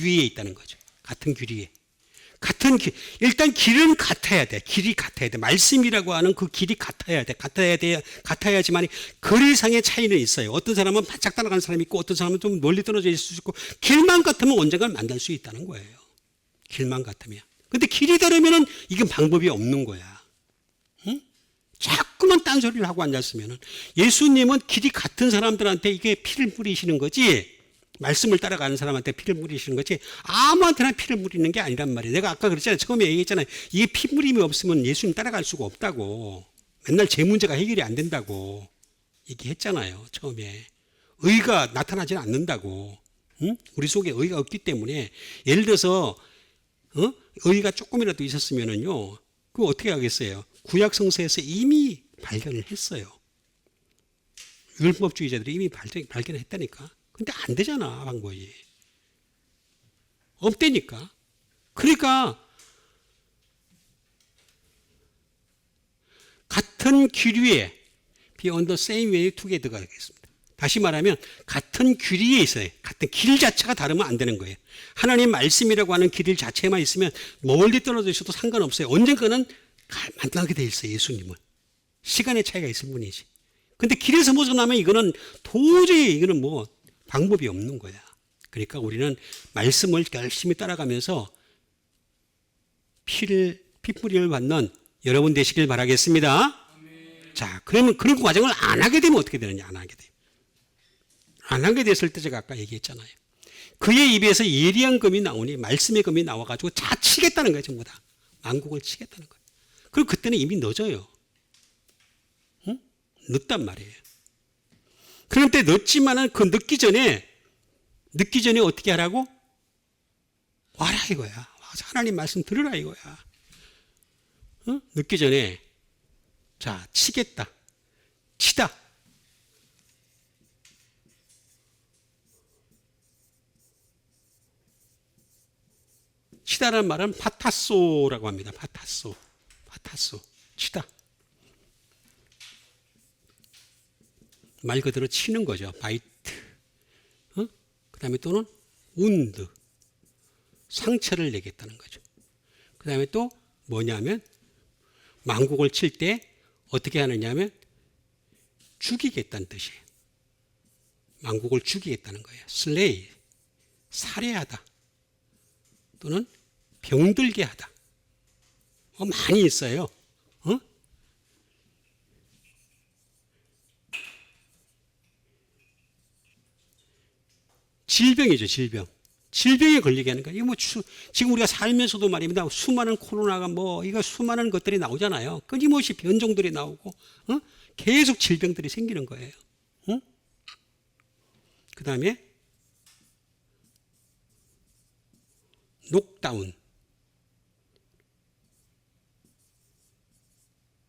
위에 있다는 거죠. 같은 길 위에. 같은 길, 일단 길은 같아야 돼. 길이 같아야 돼. 말씀이라고 하는 그 길이 같아야 돼. 같아야지만 거리상의 차이는 있어요. 어떤 사람은 바짝 따라가는 사람이 있고 어떤 사람은 좀 멀리 떨어져 있을 수 있고 길만 같으면 언젠간 만날 수 있다는 거예요. 길만 같으면. 근데 길이 다르면은 이게 방법이 없는 거야. 응? 자꾸만 딴소리를 하고 앉았으면은 예수님은 길이 같은 사람들한테 이게 피를 뿌리시는 거지. 말씀을 따라가는 사람한테 피를 뿌리시는 거지 아무한테나 피를 뿌리는 게 아니란 말이에요. 내가 아까 그랬잖아요. 처음에 얘기했잖아요. 이게 피 뿌림이 없으면 예수님 따라갈 수가 없다고. 맨날 제 문제가 해결이 안 된다고 얘기했잖아요. 처음에. 의가 나타나지 않는다고. 응? 우리 속에 의가 없기 때문에 예를 들어서 의가 조금이라도 있었으면은요. 그거 어떻게 하겠어요? 구약 성서에서 이미 발견을 했어요. 율법주의자들이 이미 발견했다니까. 근데 안 되잖아, 방법이. 없다니까. 그러니까 같은 길 위에 be on the same way together가 되겠습니다. 다시 말하면 같은 길 위에 있어요. 같은 길 자체가 다르면 안 되는 거예요. 하나님 말씀이라고 하는 길 자체만 있으면 멀리 떨어져 있어도 상관없어요. 언젠가는 만나게 돼 있어요, 예수님을. 시간의 차이가 있을 뿐이지. 근데 길에서 벗어나면 이거는 도저히 이거는 뭐 방법이 없는 거야. 그러니까 우리는 말씀을 열심히 따라가면서 피뿌리를 받는 여러분 되시길 바라겠습니다. 자, 그러면 그런 과정을 안 하게 되면 어떻게 되느냐? 안 하게 돼요. 안 하게 됐을 때 제가 아까 얘기했잖아요. 그의 입에서 예리한 금이 나오니 말씀의 금이 나와가지고 다 치겠다는 거예요. 전부 다. 만국을 치겠다는 거예요. 그럼 그때는 이미 늦어요. 응? 늦단 말이에요. 그런데 늦지만은 그 늦기 전에 어떻게 하라고? 와라 이거야. 와서 하나님 말씀 들으라 이거야. 응? 늦기 전에 자, 치겠다. 치다. 치다라는 말은 파타소라고 합니다. 파타소. 치다. 말 그대로 치는 거죠. 바이트. 그 다음에 또는 운드. 상처를 내겠다는 거죠. 그 다음에 또 뭐냐면 만국을 칠 때 어떻게 하느냐면 죽이겠다는 뜻이에요. 만국을 죽이겠다는 거예요. 슬레이. 살해하다. 또는 병들게 하다. 많이 있어요. 질병이죠, 질병. 질병에 걸리게 하는 거예요. 이거 뭐 지금 우리가 살면서도 말입니다. 수많은 코로나가 이거 수많은 것들이 나오잖아요. 끊임없이 변종들이 나오고, 계속 질병들이 생기는 거예요. 그 다음에 녹다운.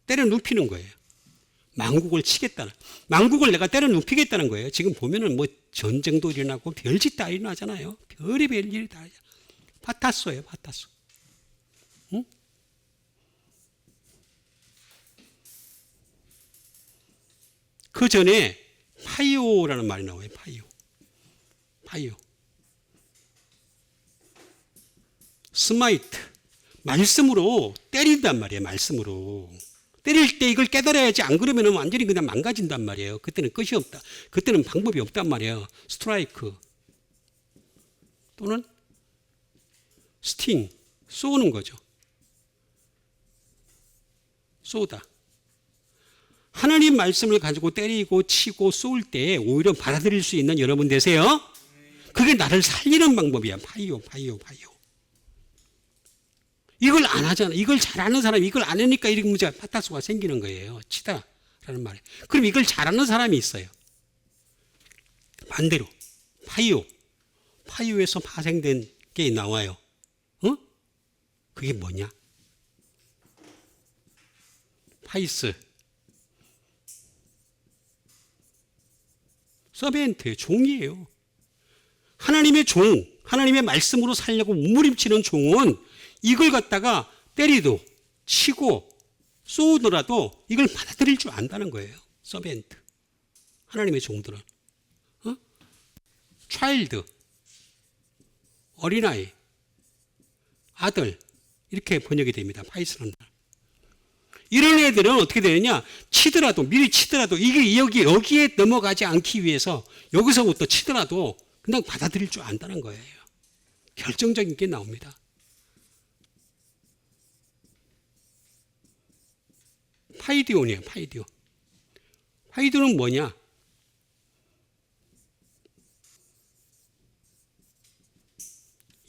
때려 눕히는 거예요. 만국을 치겠다는. 만국을 내가 때려 눕히겠다는 거예요. 지금 보면은 뭐 전쟁도 일어나고 별짓 다 일어나잖아요. 별의별 일이 다. 파타소예요, 파타소. 응? 그 전에 파이오라는 말이 나와요. 파이오. 스마이트. 말씀으로 때린단 말이에요. 말씀으로. 때릴 때 이걸 깨달아야지. 안 그러면 완전히 그냥 망가진단 말이에요. 그때는 끝이 없다. 그때는 방법이 없단 말이에요. 스트라이크 또는 스팅, 쏘는 거죠. 쏘다. 하나님 말씀을 가지고 때리고 치고 쏠 때 오히려 받아들일 수 있는 여러분 되세요. 그게 나를 살리는 방법이야. 파이오. 이걸 안 하잖아. 이걸 잘하는 사람이 이걸 안 하니까 이런 문제가 파타소가 생기는 거예요. 치다라는 말이에요. 그럼 이걸 잘하는 사람이 있어요. 반대로 파이오에서 파생된 게 나와요. 그게 뭐냐? 파이스. 서벤트, 종이에요. 하나님의 종, 하나님의 말씀으로 살려고 몸부림치는 종은 이걸 갖다가 때리도 치고 쏘더라도 이걸 받아들일 줄 안다는 거예요. 서벤트. 하나님의 종들은. 차일드. 어린아이. 아들. 이렇게 번역이 됩니다. 파이스는. 이런 애들은 어떻게 되느냐? 미리 치더라도 이게 여기에 넘어가지 않기 위해서 여기서부터 치더라도 그냥 받아들일 줄 안다는 거예요. 결정적인 게 나옵니다. 파이디온이에요. 파이디온은 뭐냐?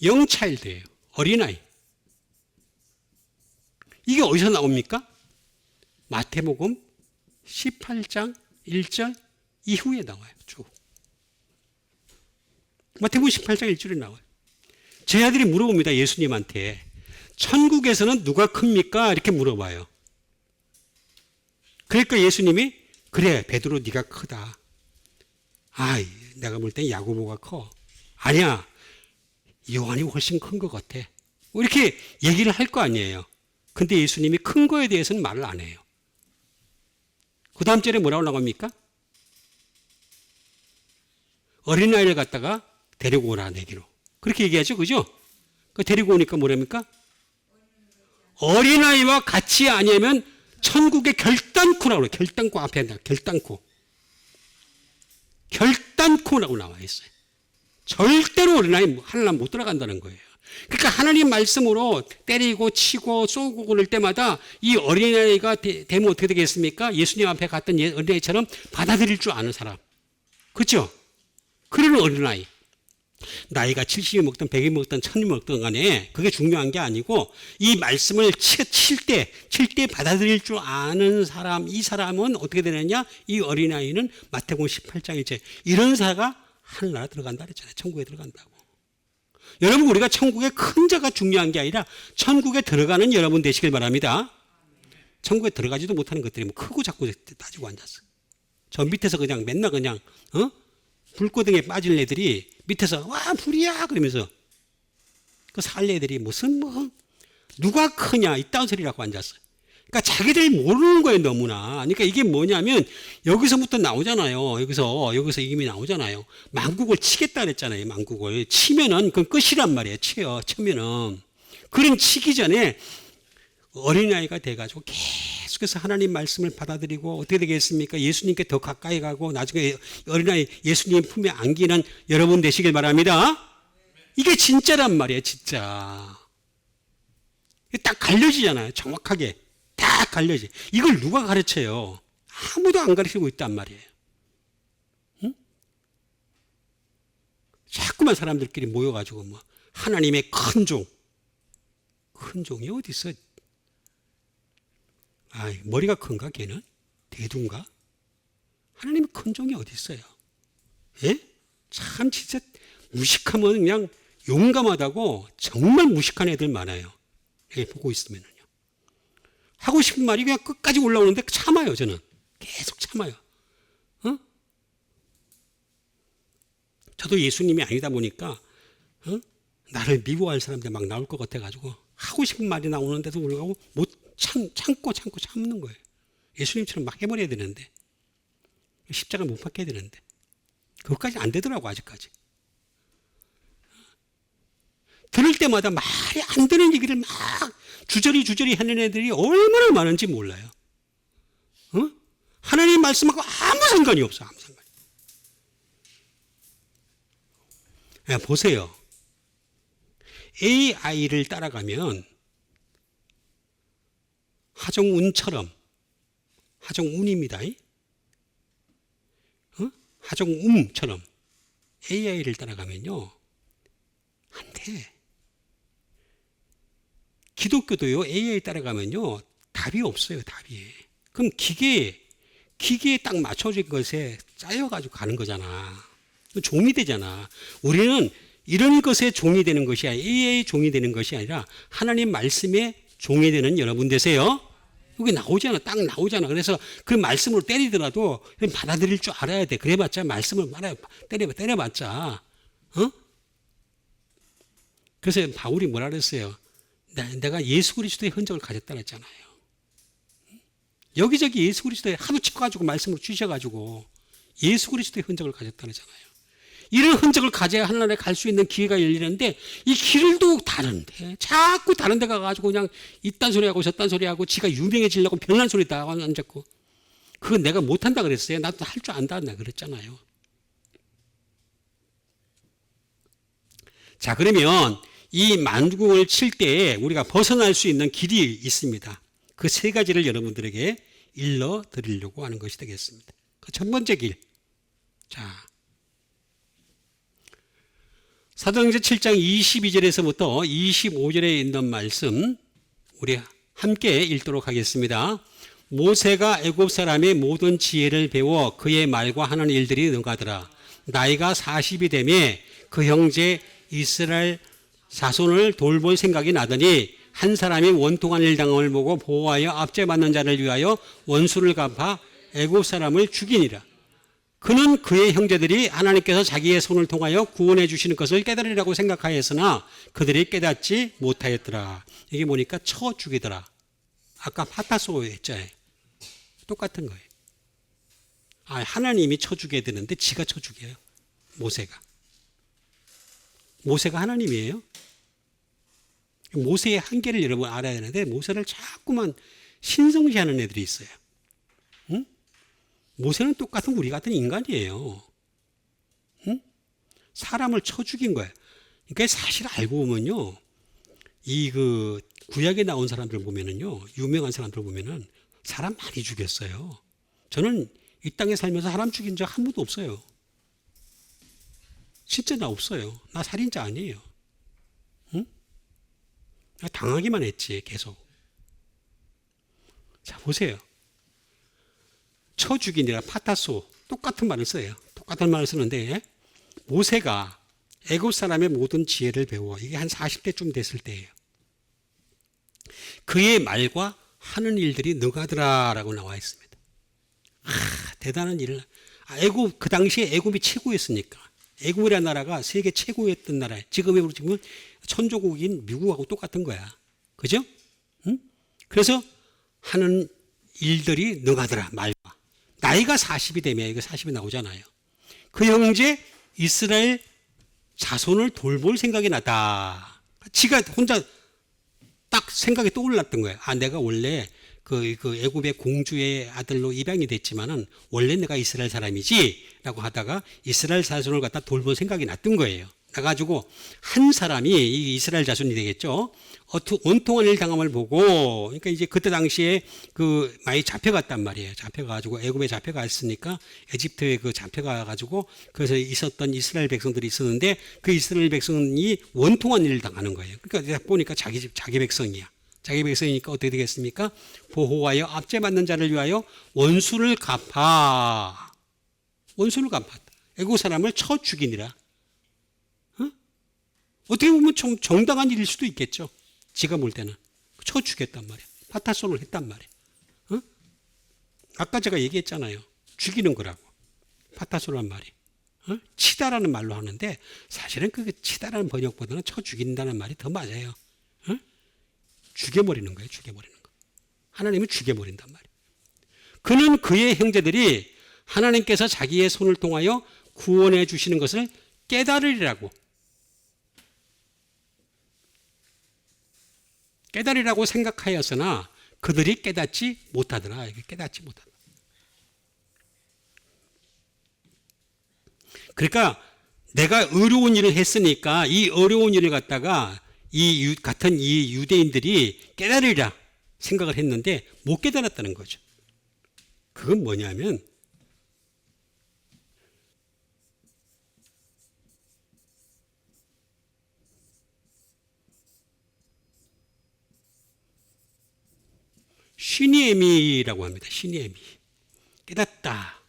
영차일드예요. 어린아이. 이게 어디서 나옵니까? 마태복음 18장 1절 이후에 나와요. 쭉. 마태복음 18장 1절에 나와요. 제 아들이 물어봅니다. 예수님한테. 천국에서는 누가 큽니까? 이렇게 물어봐요. 그러니까 예수님이 그래 베드로 네가 크다. 내가 볼 땐 야고보가 커. 아니야. 요한이 훨씬 큰 것 같아. 이렇게 얘기를 할 거 아니에요. 근데 예수님이 큰 거에 대해서는 말을 안 해요. 그 다음 절에 뭐라고 나갑니까? 어린아이를 갖다가 데리고 오라 내기로. 그렇게 얘기하죠. 그죠? 데리고 오니까 뭐랍니까? 어린아이와 같이 아니면 천국의 결단코라고 그래요. 결단코 앞에 한다. 결단코. 결단코라고 나와 있어요. 절대로 어린아이 하나님 못 들어간다는 거예요. 그러니까 하나님 말씀으로 때리고 치고 쏘고 그럴 때마다 이 어린아이가 되면 어떻게 되겠습니까? 예수님 앞에 갔던 어린아이처럼 받아들일 줄 아는 사람. 그렇죠? 그런 어린아이. 나이가 70이 먹든 100이 먹든 1000이 먹든 간에 그게 중요한 게 아니고 이 말씀을 칠 때 받아들일 줄 아는 사람, 이 사람은 어떻게 되느냐? 이 어린아이는 마태복음 18장이제 이런 사가 하늘나라 들어간다 그랬잖아요. 천국에 들어간다고. 여러분, 우리가 천국의 큰 자가 중요한 게 아니라 천국에 들어가는 여러분 되시길 바랍니다. 천국에 들어가지도 못하는 것들이 뭐 크고 작고 따지고 앉았어. 저 밑에서 그냥 맨날 그냥 불고등에 빠질 애들이 밑에서 와 불이야 그러면서 그 살 애들이 무슨 누가 크냐 이딴 소리라고 앉았어요. 그러니까 자기들 모르는 거예요 너무나. 그러니까 이게 뭐냐면 여기서부터 나오잖아요. 여기서 이미 나오잖아요. 만국을 치겠다 그랬잖아요. 만국을 치면은 그건 끝이란 말이에요. 치면은 그런 치기 전에 어린아이가 돼가지고 계속해서 하나님 말씀을 받아들이고 어떻게 되겠습니까? 예수님께 더 가까이 가고 나중에 어린아이 예수님 품에 안기는 여러분 되시길 바랍니다. 이게 진짜란 말이에요. 진짜 딱 갈려지잖아요. 정확하게 딱 갈려지. 이걸 누가 가르쳐요? 아무도 안 가르치고 있단 말이에요. 응? 자꾸만 사람들끼리 모여가지고 뭐 하나님의 큰 종이 어디 있어? 머리가 큰가 걔는? 대두인가? 하나님의 큰 종이 어디 있어요? 예? 참 진짜 무식하면 그냥 용감하다고 정말 무식한 애들 많아요. 여기 보고 있으면은요. 하고 싶은 말이 그냥 끝까지 올라오는데 참아요, 저는. 계속 참아요. 저도 예수님이 아니다 보니까, 나를 미워할 사람들 막 나올 것 같아가지고, 하고 싶은 말이 나오는데도 불구하고 참고 참는 거예요. 예수님처럼 막 해버려야 되는데, 십자가 못 박혀야 되는데, 그것까지 안 되더라고, 아직까지. 들을 때마다 말이 안 되는 얘기를 막 주저리 하는 애들이 얼마나 많은지 몰라요. 하나님 말씀하고 아무 상관이 없어. 아무 상관이. 보세요. AI를 따라가면 하정운입니다. 하정움처럼 AI를 따라가면요. 안 돼. 기독교도요, AI 따라가면요, 답이 없어요, 답이. 그럼 기계에 딱 맞춰진 것에 짜여가지고 가는 거잖아. 종이 되잖아. 우리는 이런 것에 종이 되는 것이 아니라, AI 종이 되는 것이 아니라, 하나님 말씀에 종이 되는 여러분 되세요. 여기 나오잖아. 딱 나오잖아. 그래서 그 말씀으로 때리더라도 받아들일 줄 알아야 돼. 그래봤자 말씀을 때려봤자. 그래서 바울이 뭐라 그랬어요? 내가 예수 그리스도의 흔적을 가졌다 그랬잖아요. 여기저기 예수 그리스도에 하도 짚어가지고 말씀을 주셔가지고 예수 그리스도의 흔적을 가졌다 그랬잖아요. 이런 흔적을 가져야 하나님에 갈 수 있는 기회가 열리는데 이 길도 다른데 자꾸 다른 데 가가지고 그냥 이딴 소리하고 저딴 소리하고 지가 유명해지려고 별난 소리 다 앉았고 그건 내가 못한다 그랬어요. 나도 할 줄 안다 그랬잖아요. 자, 그러면 이 만국을 칠 때 우리가 벗어날 수 있는 길이 있습니다. 그 세 가지를 여러분들에게 일러 드리려고 하는 것이 되겠습니다. 그 첫 번째 길. 자, 사도행전 7장 22절에서부터 25절에 있는 말씀 우리 함께 읽도록 하겠습니다. 모세가 애굽 사람의 모든 지혜를 배워 그의 말과 하는 일들이 능하더라. 나이가 40이 되매 그 형제 이스라엘 자손을 돌볼 생각이 나더니 한 사람이 원통한 일 당함을 보고 보호하여 압제받는 자를 위하여 원수를 갚아 애굽 사람을 죽이니라. 그는 그의 형제들이 하나님께서 자기의 손을 통하여 구원해 주시는 것을 깨달으리라고 생각하였으나 그들이 깨닫지 못하였더라. 이게 보니까 쳐 죽이더라. 아까 파타소 했잖아요. 똑같은 거예요. 하나님이 쳐 죽여야 되는데 지가 쳐 죽여요. 모세가 하나님이에요. 모세의 한계를 여러분 알아야 되는데 모세를 자꾸만 신성시하는 애들이 있어요. 응? 모세는 똑같은 우리 같은 인간이에요. 사람을 쳐 죽인 거예요. 그러니까 사실 알고 보면요. 구약에 나온 사람들 보면은요. 유명한 사람들 보면은 사람 많이 죽였어요. 저는 이 땅에 살면서 사람 죽인 적 한 번도 없어요. 진짜 나 없어요. 나 살인자 아니에요. 응? 나 당하기만 했지 계속. 자 보세요. 쳐 죽이니라 파타소 똑같은 말을 써요. 똑같은 말을 쓰는데 모세가 애굽 사람의 모든 지혜를 배워 이게 한 40대쯤 됐을 때예요. 그의 말과 하는 일들이 능하더라라고 나와 있습니다. 대단한 일을 애굽 그 당시에 애굽이 최고였으니까 애굽이라는 나라가 세계 최고였던 나라예요. 지금은 천조국인 미국하고 똑같은 거야. 그죠? 응? 그래서 하는 일들이 능하더라 말과 나이가 40이 되면 이거 40이 나오잖아요. 그 형제 이스라엘 자손을 돌볼 생각이 났다. 지가 혼자 딱 생각이 떠올랐던 거예요. 내가 원래 그 애굽의 공주의 아들로 입양이 됐지만은 원래 내가 이스라엘 사람이지라고 하다가 이스라엘 자손을 갖다 돌볼 생각이 났던 거예요. 나가지고 한 사람이 이 이스라엘 자손이 되겠죠. 원통한 일 당함을 보고, 그러니까 이제 그때 당시에 많이 잡혀갔단 말이에요. 잡혀가지고 애굽에 잡혀갔으니까 에집트에 잡혀가가지고 그래서 있었던 이스라엘 백성들이 있었는데 그 이스라엘 백성이 원통한 일을 당하는 거예요. 그러니까 보니까 자기 백성이야. 자기 백성이니까 어떻게 되겠습니까? 보호하여 압제 받는 자를 위하여 원수를 갚아. 원수를 갚았다. 애굽 사람을 쳐 죽이니라. 어떻게 보면 좀 정당한 일일 수도 있겠죠. 지가 볼 때는. 쳐 죽였단 말이야. 파타손을 했단 말이야. 아까 제가 얘기했잖아요. 죽이는 거라고. 파타손란 말이. 치다라는 말로 하는데 사실은 치다라는 번역보다는 쳐 죽인다는 말이 더 맞아요. 죽여버리는 거예요. 죽여버리는 거. 하나님은 죽여버린단 말이에요. 그는 그의 형제들이 하나님께서 자기의 손을 통하여 구원해 주시는 것을 깨달으리라고. 깨달으라고 생각하였으나 그들이 깨닫지 못하더라. 깨닫지 못하더라. 그러니까 내가 어려운 일을 했으니까 이 어려운 일을 갖다가 같은 이 유대인들이 깨달으리라 생각을 했는데 못 깨달았다는 거죠. 그건 뭐냐면 시니에미라고 합니다. 시니에미. 깨닫다.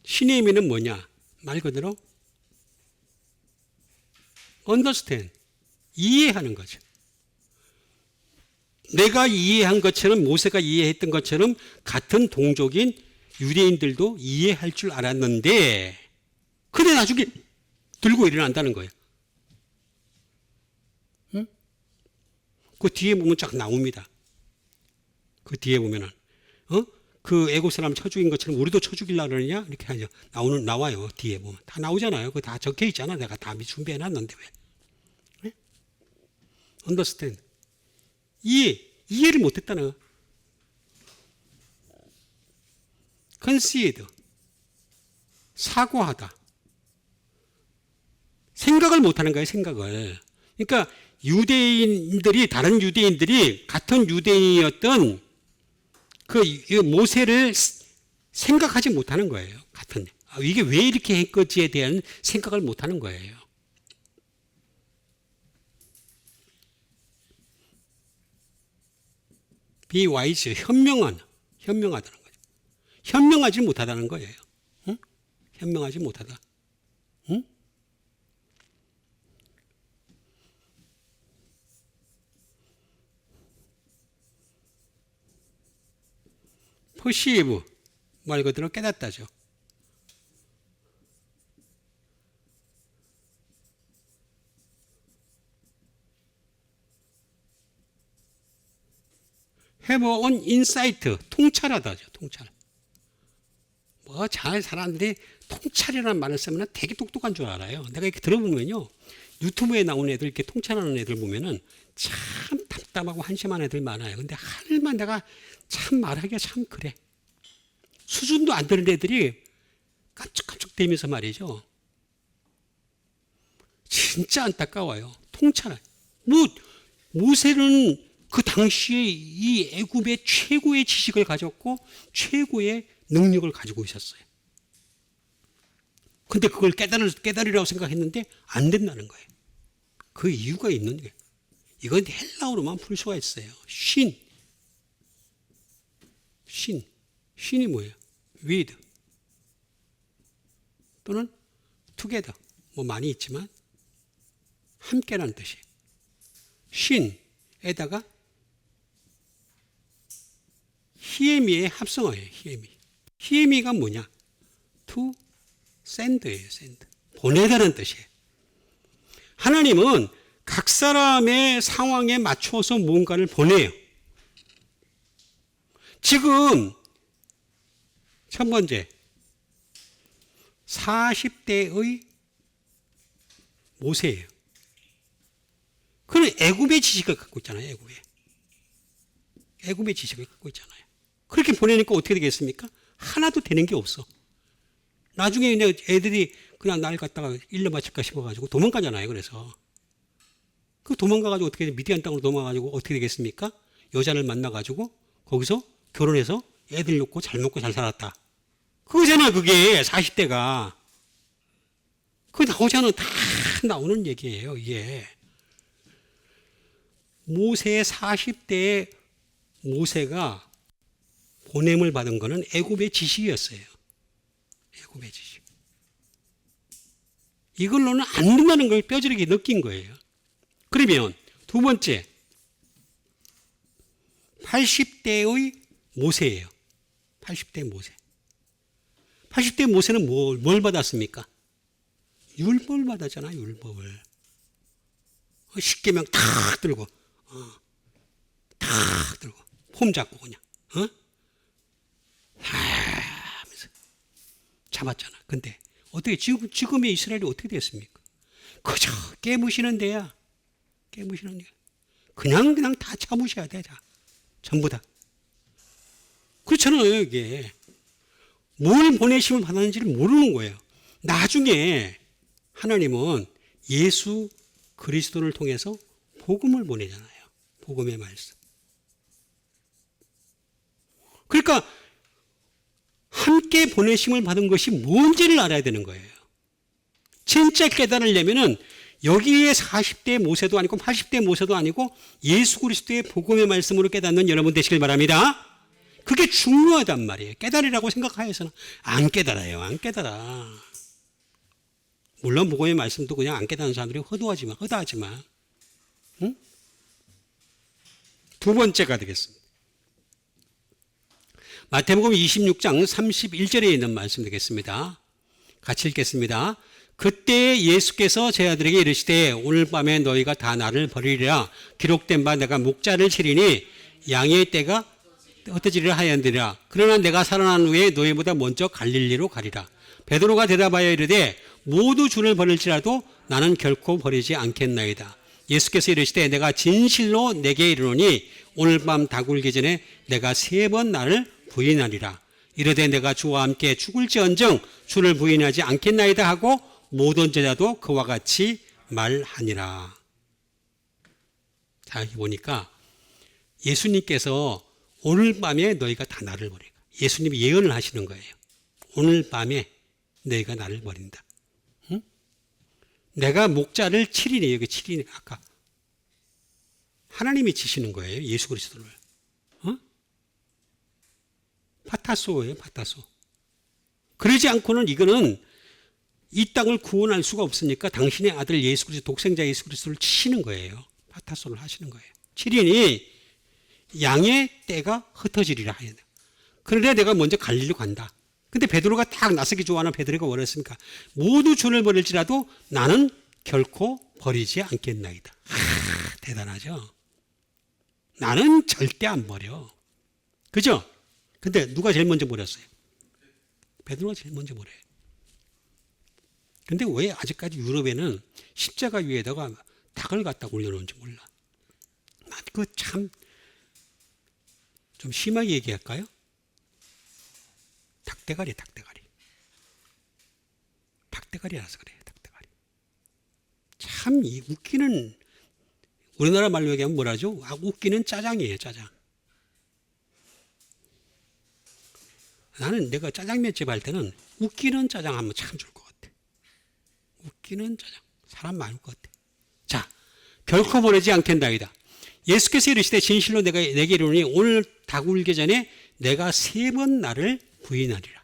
시니에미는 뭐냐? 말 그대로 understand. 이해하는 거죠. 내가 이해한 것처럼 모세가 이해했던 것처럼 같은 동족인 유대인들도 이해할 줄 알았는데 그래 나중에 들고 일어난다는 거예요. 응? 그 뒤에 보면 쫙 나옵니다. 그 뒤에 보면은 그 애국 사람 쳐 죽인 것처럼 우리도 쳐 죽이려고 그러냐? 이렇게 하죠. 나와요. 뒤에 보면 다 나오잖아요. 그거 다 적혀 있잖아. 내가 다 준비해 놨는데 왜? 네? understand. 이해를 못 했다는 거. concede. 사고하다. 생각을 못 하는 거예요, 생각을. 그러니까 다른 유대인들이 같은 유대인이었던 모세를 생각하지 못하는 거예요. 이게 왜 이렇게 했건지에 대한 생각을 못하는 거예요. be wise, 현명하다는 거죠. 현명하지 못하다는 거예요. 응? 현명하지 못하다. 응? perceive, 말 그대로 깨닫다죠. have an insight, 통찰하다죠. 통찰. 사람들이 통찰이라는 말을 쓰면 되게 똑똑한 줄 알아요. 내가 이렇게 들어보면요. 유튜브에 나오는 애들, 이렇게 통찰하는 애들 보면은 참 답답하고 한심한 애들 많아요. 근데 내가 참 말하기가 참 그래. 수준도 안 되는 애들이 깜짝깜짝 계속되면서 말이죠. 진짜 안타까워요. 통찰. 모세는 그 당시에 이 애굽의 최고의 지식을 가졌고 최고의 능력을 가지고 있었어요. 근데 그걸 깨달으라고 생각했는데 안 된다는 거예요. 그 이유가 있는 거예요. 이건 헬라어로만 풀 수가 있어요. 신이 뭐예요? with 또는 together 뭐 많이 있지만 함께라는 뜻이에요. 신에다가 히에미의 합성어예요. 히에미가 뭐냐? to send예요. send. 보내다는 뜻이에요. 하나님은 각 사람의 상황에 맞춰서 뭔가를 보내요. 지금 첫 번째 40대의 모세예요. 그는 애굽의 지식을 갖고 있잖아요. 애굽의 지식을 갖고 있잖아요. 그렇게 보내니까 어떻게 되겠습니까? 하나도 되는 게 없어. 나중에 애들이 그냥 날 갖다가 일러 바칠까 싶어가지고 도망가잖아요. 그래서 그 도망가가지고 어떻게 미디안 땅으로 도망가가지고 어떻게 되겠습니까? 여자를 만나가지고 거기서 결혼해서 애들 놓고 잘 먹고 잘 살았다. 그거잖아. 그게 40대가 그거 나오잖아. 다 나오는 얘기예요. 이게 모세 40대의 모세가 보냄을 받은 것은 애굽의 지식이었어요. 애굽의 지식. 이걸로는 안 된다는 걸 뼈저리게 느낀 거예요. 그러면 두 번째 80대의 모세예요. 80대 모세. 80대 모세는 뭘 받았습니까? 율법을 받았잖아요. 율법을. 십계명 탁 들고 탁 들고 폼 잡고 그냥 하면서 잡았잖아. 근데 어떻게 지금의 이스라엘이 어떻게 됐습니까? 그저 깨무시는 데야. 깨무시는 데. 그냥 다 참으셔야 돼. 자. 전부 다. 그렇잖아요. 이게 뭘 보내심을 받았는지를 모르는 거예요. 나중에 하나님은 예수 그리스도를 통해서 복음을 보내잖아요. 복음의 말씀. 그러니까 함께 보내심을 받은 것이 뭔지를 알아야 되는 거예요. 진짜 깨달으려면은 여기에 40대 모세도 아니고 80대 모세도 아니고 예수 그리스도의 복음의 말씀으로 깨닫는 여러분 되시길 바랍니다. 그게 중요하단 말이에요. 깨달으라고 생각하여서는 안 깨달아요. 안 깨달아. 물론 복음의 말씀도 그냥 안 깨닫는 사람들이 허다하지만 응? 두 번째가 되겠습니다. 마태복음 26장 31절에 있는 말씀 되겠습니다. 같이 읽겠습니다. 그때 예수께서 제 아들에게 이르시되 오늘 밤에 너희가 다 나를 버리리라. 기록된 바 내가 목자를 치리니 양의 떼가 흩어지리라 하였느니라. 그러나 내가 살아난 후에 너희보다 먼저 갈릴리로 가리라. 베드로가 대답하여 이르되 모두 주를 버릴지라도 나는 결코 버리지 않겠나이다. 예수께서 이르시되 내가 진실로 내게 이르노니 오늘 밤 다굴기 전에 내가 3번 나를 부인하리라. 이르되 내가 주와 함께 죽을지언정 주를 부인하지 않겠나이다 하고 모든 제자도 그와 같이 말하니라. 자, 여기 보니까 예수님께서 오늘 밤에 너희가 다 나를 버리라. 예수님이 예언을 하시는 거예요. 오늘 밤에 너희가 나를 버린다. 응? 내가 목자를 치리니, 여기 치리니, 아까 하나님이 치시는 거예요. 예수 그리스도를. 파타소예요. 파타소. 그러지 않고는 이거는 이 땅을 구원할 수가 없으니까 당신의 아들 예수 그리스도, 독생자 예수 그리스도를 치시는 거예요. 파타소를 하시는 거예요. 치리니 양의 떼가 흩어지리라 하였다. 그러나 내가 먼저 갈릴리로 간다. 근데 베드로가 딱 나서기 좋아하는 베드로가 뭐랬습니까? 모두 주를 버릴지라도 나는 결코 버리지 않겠나이다. 대단하죠? 나는 절대 안 버려. 그죠? 근데 누가 제일 먼저 버렸어요? 베드로가 제일 먼저 버려요. 근데 왜 아직까지 유럽에는 십자가 위에다가 닭을 갖다 올려놓은지 몰라. 그 참 좀 심하게 얘기할까요? 닭대가리. 닭대가리라서 그래요. 닭대가리. 참 이 웃기는, 우리나라 말로 얘기하면 뭐라죠? 웃기는 짜장이에요. 짜장. 나는 내가 짜장면집 할 때는 웃기는 짜장 하면 참 좋을 것 같아. 웃기는 짜장. 사람 많을 것 같아. 자, 결코 보내지 않겠나이다. 예수께서 이르시되 진실로 내게 이르노니 오늘 닭 울기 전에 내가 3번 나를 부인하리라.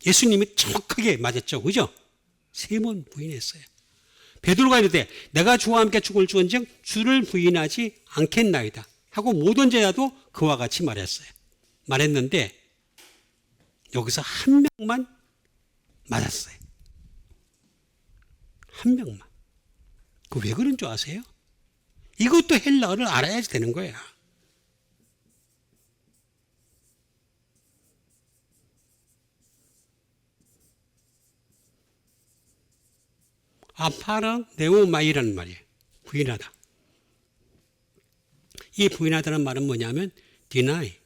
예수님이 정확하게 맞았죠. 그죠? 3번 부인했어요. 베드로가 이르되 내가 주와 함께 죽을 주언즉 주를 부인하지 않겠나이다 하고 모든 제자도 그와 같이 말했는데 여기서 한 명만 맞았어요. 한 명만. 그 왜 그런 줄 아세요? 이것도 헬라어를 알아야지 되는 거야. 아파라 네오마이라는 말이에요. 부인하다. 이 부인하다는 말은 뭐냐면 deny,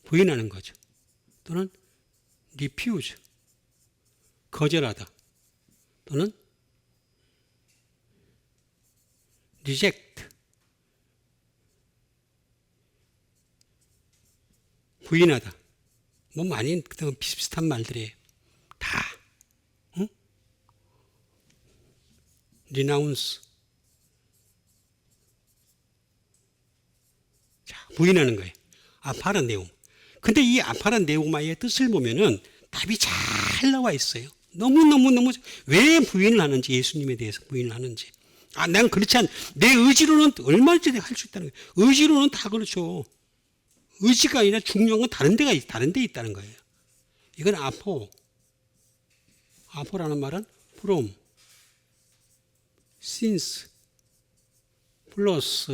부인하는 거죠. 또는 refuse, 거절하다. 또는 reject, 부인하다. 뭐 많이 비슷비슷한 말들이에요. 다. 응? renounce. 자, 부인하는 거예요. 아파라 네움. 근데 이 아파라 네오마의 뜻을 보면은 답이 잘 나와 있어요. 너무 왜 부인을 하는지, 예수님에 대해서 부인을 하는지. 난 그렇지 않, 내 의지로는 얼마든지 할 수 있다는 거예요. 의지로는 다 그렇죠. 의지가 아니라 중요한 건 다른 데 있다는 거예요. 이건 아포라는 말은 from, since, 플러스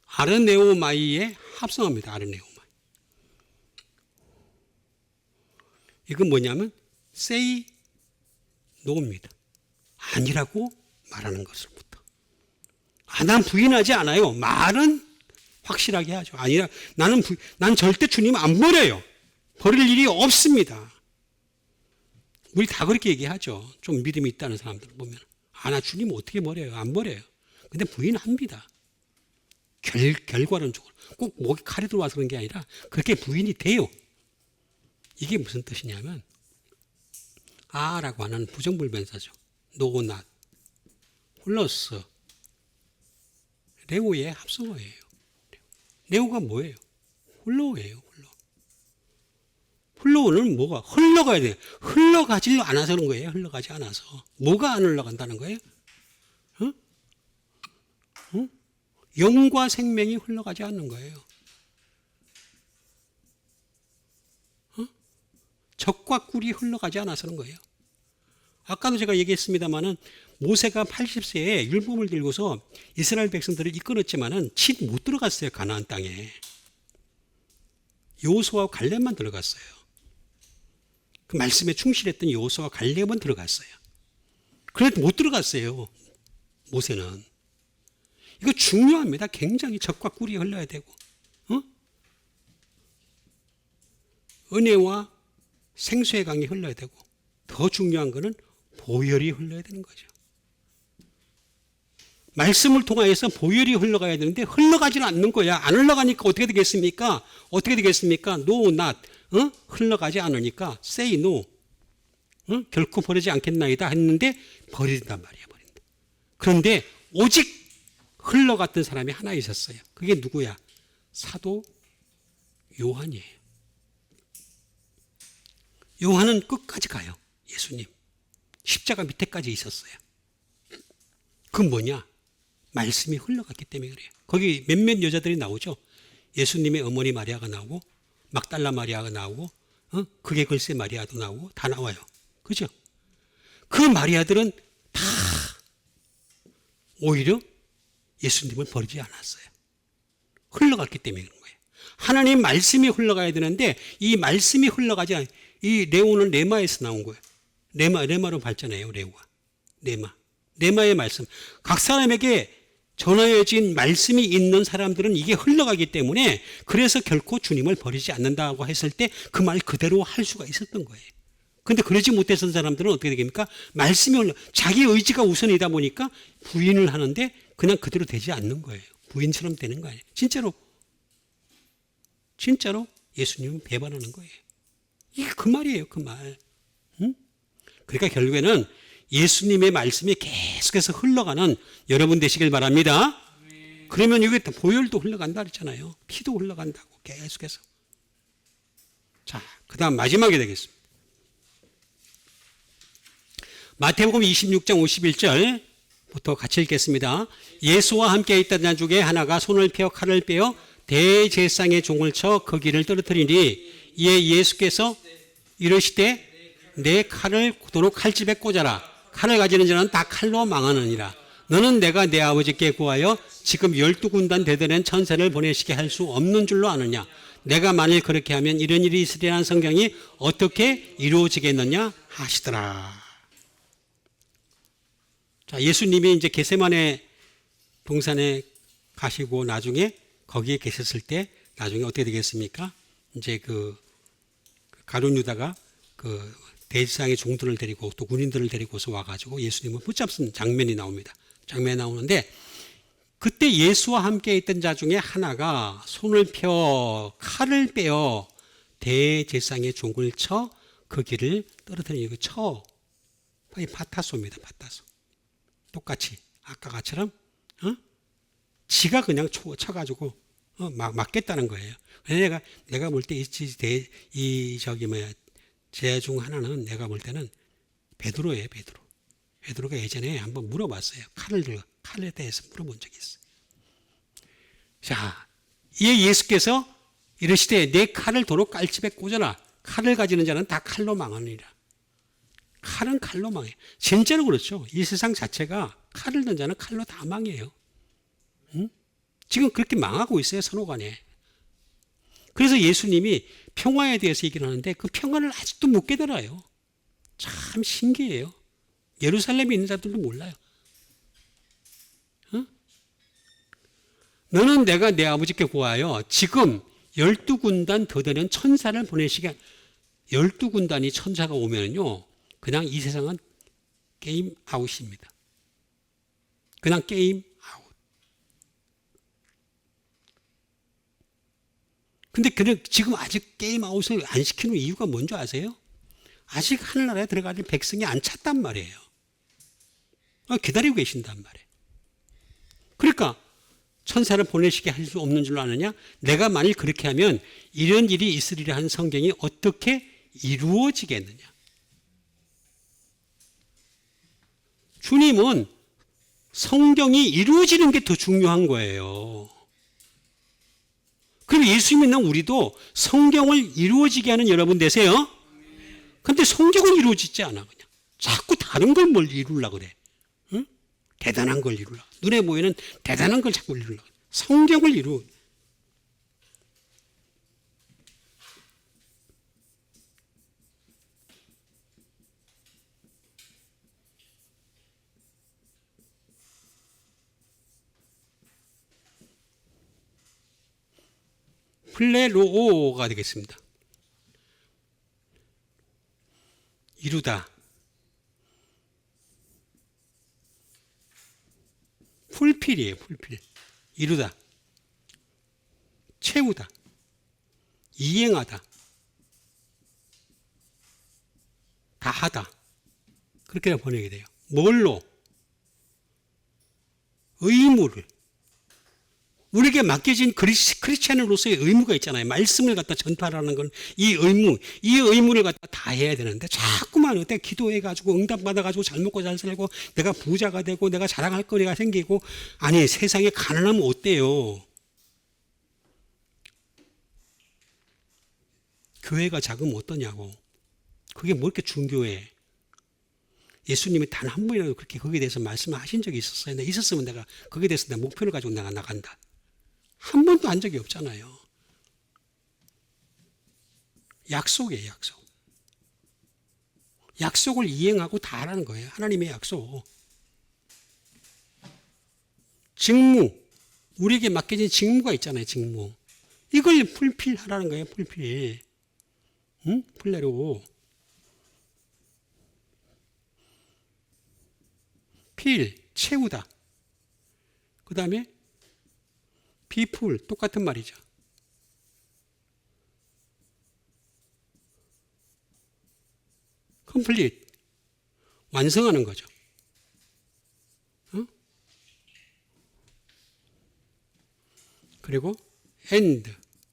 아르네오마이에 합성합니다. 아르네오마이. 이건 뭐냐면 say no입니다. 아니라고 말하는 것을부터. 난 부인하지 않아요. 말은 확실하게 하죠. 아니라 난 절대 주님 안 버려요. 버릴 일이 없습니다. 우리 다 그렇게 얘기하죠. 좀 믿음이 있다는 사람들 보면. 나 주님 어떻게 버려요? 안 버려요. 근데 부인합니다. 결과론적으로. 꼭 목에 칼이 들어와서 그런 게 아니라 그렇게 부인이 돼요. 이게 무슨 뜻이냐면 라고 하는 부정불변사죠. no, not, 플러스 레오의 합성어예요. 레오가 뭐예요? 훌로어예요. 훌로어는 뭐가? 흘러가야 돼요. 흘러가지를 않아서 그런 거예요. 흘러가지 않아서. 뭐가 안 흘러간다는 거예요? 영과 생명이 흘러가지 않는 거예요. 적과 꿀이 흘러가지 않아서 그런 거예요. 아까도 제가 얘기했습니다마는 모세가 80세에 율법을 들고서 이스라엘 백성들을 이끌었지만은 못 들어갔어요. 가나안 땅에. 여호수아와 갈렙만 들어갔어요. 그 말씀에 충실했던 여호수아와 갈렙은 들어갔어요. 그래도 못 들어갔어요. 모세는. 이거 중요합니다. 굉장히 적과 꿀이 흘러야 되고, 은혜와 생수의 강이 흘러야 되고, 더 중요한 거는 보혈이 흘러야 되는 거죠. 말씀을 통하여서 보혈이 흘러가야 되는데 흘러가지는 않는 거야. 안 흘러가니까 어떻게 되겠습니까? No, not. 흘러가지 않으니까 say no. 결코 버리지 않겠나이다 했는데 버린단 말이야. 버린다. 그런데 오직 흘러갔던 사람이 하나 있었어요. 그게 누구야? 사도 요한이에요. 요한은 끝까지 가요. 예수님. 십자가 밑에까지 있었어요. 그건 뭐냐? 말씀이 흘러갔기 때문에 그래요. 거기 몇몇 여자들이 나오죠. 예수님의 어머니 마리아가 나오고 막달라 마리아가 나오고 그게 글쎄 마리아도 나오고 다 나와요. 그죠? 그 마리아들은 다 오히려 예수님을 버리지 않았어요. 흘러갔기 때문에 그런 거예요. 하나님 말씀이 흘러가야 되는데 이 말씀이 흘러가지 않아요. 이 레오는 레마에서 나온 거예요. 레마로 발전해요. 레오가. 레마의 말씀. 각 사람에게 전해진 말씀이 있는 사람들은 이게 흘러가기 때문에 그래서 결코 주님을 버리지 않는다고 했을 때 그 말 그대로 할 수가 있었던 거예요. 근데 그러지 못했던 사람들은 어떻게 되겠습니까? 말씀이 자기 의지가 우선이다 보니까 부인을 하는데 그냥 그대로 되지 않는 거예요. 부인처럼 되는 거 아니에요. 진짜로 예수님은 배반하는 거예요. 이게 그 말이에요, 그 말. 응? 그러니까 결국에는 예수님의 말씀이 계속해서 흘러가는 여러분 되시길 바랍니다. 그러면 이게 보혈도 흘러간다 그랬잖아요. 피도 흘러간다고 계속해서. 자, 그 다음 마지막에 되겠습니다. 마태복음 26장 51절부터 같이 읽겠습니다. 예수와 함께 있던 자 중에 하나가 손을 펴 칼을 빼어 대제사장의 종을 쳐 그 길을 떨어뜨리니 이에 예수께서 이르시되 내 칼을 도로 칼집에 꽂아라. 칼을 가지는 자는 다 칼로 망하느니라. 너는 내가 내 아버지께 구하여 지금 12군단 대대는 천사를 보내시게 할 수 없는 줄로 아느냐. 내가 만일 그렇게 하면 이런 일이 있으리라는 성경이 어떻게 이루어지겠느냐 하시더라. 자, 예수님이 이제 겟세마네 동산에 가시고 나중에 거기에 계셨을 때 나중에 어떻게 되겠습니까? 이제 그 가룟 유다가 그 대제사장의 종들을 데리고 또 군인들을 데리고서 와가지고 예수님을 붙잡는 장면이 나옵니다. 장면이 나오는데 그때 예수와 함께 있던 자 중에 하나가 손을 펴 칼을 빼어 대제사장의 종을 쳐 그 길을 떨어뜨리는 그 쳐. 이 파타소입니다. 파타소. 똑같이 아까 같처럼 지가 그냥 쳐가지고 맞겠다는 거예요. 내가 볼 때 이 저기 뭐야 제 중 하나는 내가 볼 때는 베드로예요. 베드로가 예전에 한번 물어봤어요. 칼에 대해서 물어본 적이 있어요. 자, 이에 예수께서 이르시되 내 칼을 도로 깔집에 꽂아라. 칼을 가지는 자는 다 칼로 망하느니라. 칼은 칼로 망해요. 진짜로 그렇죠. 이 세상 자체가 칼을 든 자는 칼로 다 망해요. 응? 지금 그렇게 망하고 있어요. 선호관에. 그래서 예수님이 평화에 대해서 얘기를 하는데 그 평화를 아직도 못 깨달아요. 참 신기해요. 예루살렘에 있는 자들도 몰라요. 응? 너는 내가 내 아버지께 구하여 지금 12군단 더 되는 천사를 보내시게 12군단이 천사가 오면요. 그냥 이 세상은 게임 아웃입니다. 그냥 게임 아웃. 근데 지금 아직 게임 아웃을 안 시키는 이유가 뭔지 아세요? 아직 하늘나라에 들어갈 백성이 안 찼단 말이에요. 기다리고 계신단 말이에요. 그러니까 천사를 보내시게 할 수 없는 줄로 아느냐? 내가 만일 그렇게 하면 이런 일이 있으리라 한 성경이 어떻게 이루어지겠느냐? 주님은 성경이 이루어지는 게 더 중요한 거예요. 그럼 예수 믿는 우리도 성경을 이루어지게 하는 여러분 되세요. 그런데 성경은 이루어지지 않아. 그냥 자꾸 다른 걸 뭘 이루려고 그래. 응? 대단한 걸 이루려고. 눈에 보이는 대단한 걸 자꾸 이루려고. 성경을 이루. 플레로오가 되겠습니다. 이루다. 풀필이에요. 풀필. 이루다. 채우다. 이행하다. 다하다. 그렇게 번역이 돼요. 뭘로? 의무를. 우리에게 맡겨진 크리스찬으로서의 의무가 있잖아요. 말씀을 갖다 전파하는 건 이 의무를 갖다 다 해야 되는데 자꾸만 그때 기도해가지고 응답받아가지고 잘 먹고 잘 살고 내가 부자가 되고 내가 자랑할 거리가 생기고 아니 세상에 가난하면 어때요? 교회가 작으면 어떠냐고. 그게 뭐 이렇게 중교해. 예수님이 단 한 번이라도 그렇게 거기에 대해서 말씀하신 적이 있었어요. 내가 있었으면 내가 거기에 대해서 내 목표를 가지고 내가 나간다. 한 번도 한 적이 없잖아요. 약속이에요, 약속. 약속을 이행하고 다 하라는 거예요. 하나님의 약속. 직무, 우리에게 맡겨진 직무가 있잖아요. 직무. 이걸 풀필하라는 거예요. 풀필. 응? 플레로. 필, 채우다. 그 다음에 비풀, 똑같은 말이죠. 컴플릿, 완성하는 거죠. 그리고 end,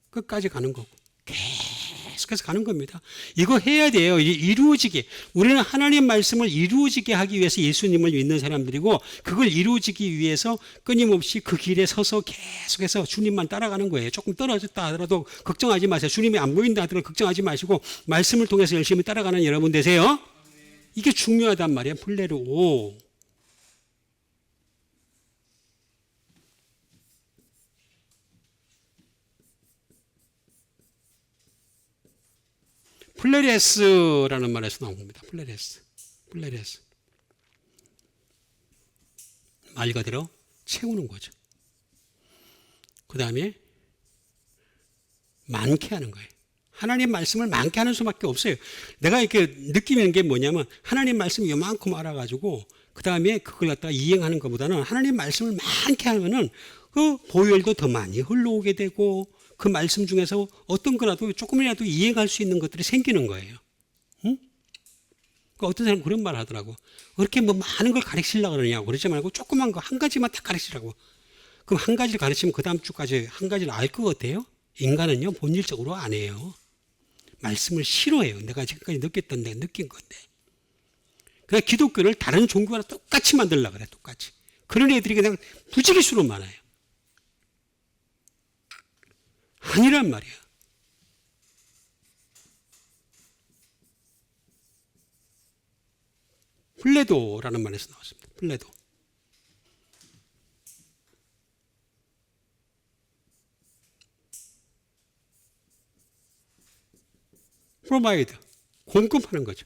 끝까지 가는 거고 계속해서 가는 겁니다. 이거 해야 돼요. 이루어지게. 우리는 하나님 말씀을 이루어지게 하기 위해서 예수님을 믿는 사람들이고 그걸 이루어지기 위해서 끊임없이 그 길에 서서 계속해서 주님만 따라가는 거예요. 조금 떨어졌다 하더라도 걱정하지 마세요. 주님이 안 보인다 하더라도 걱정하지 마시고 말씀을 통해서 열심히 따라가는 여러분 되세요. 이게 중요하단 말이에요. 플레로. 플레레스라는 말에서 나온 겁니다. 플레레스. 플레레스. 말 그대로 채우는 거죠. 그 다음에 많게 하는 거예요. 하나님 말씀을 많게 하는 수밖에 없어요. 내가 이렇게 느끼는 게 뭐냐면 하나님 말씀 요만큼 알아가지고 그 다음에 그걸 갖다가 이행하는 것보다는 하나님 말씀을 많게 하면은 그 보혈도 더 많이 흘러오게 되고 그 말씀 중에서 어떤 거라도 조금이라도 이해할 수 있는 것들이 생기는 거예요. 응? 그러니까 어떤 사람은 그런 말 하더라고. 그렇게 뭐 많은 걸 가르치려고 그러냐고. 그러지 말고 조그만 거 한 가지만 딱 가르치라고. 그럼 한 가지를 가르치면 그 다음 주까지 한 가지를 알 것 같아요? 인간은요, 본질적으로 안 해요. 말씀을 싫어해요. 내가 지금까지 느꼈던 내가 느낀 건데. 그냥 기독교를 다른 종교랑 똑같이 만들려고 그래, 똑같이. 그런 애들이 그냥 부지기수로 많아요. 아니란 말이야. 플레도라는 말에서 나왔습니다. 플레도. provide, 공급하는 거죠.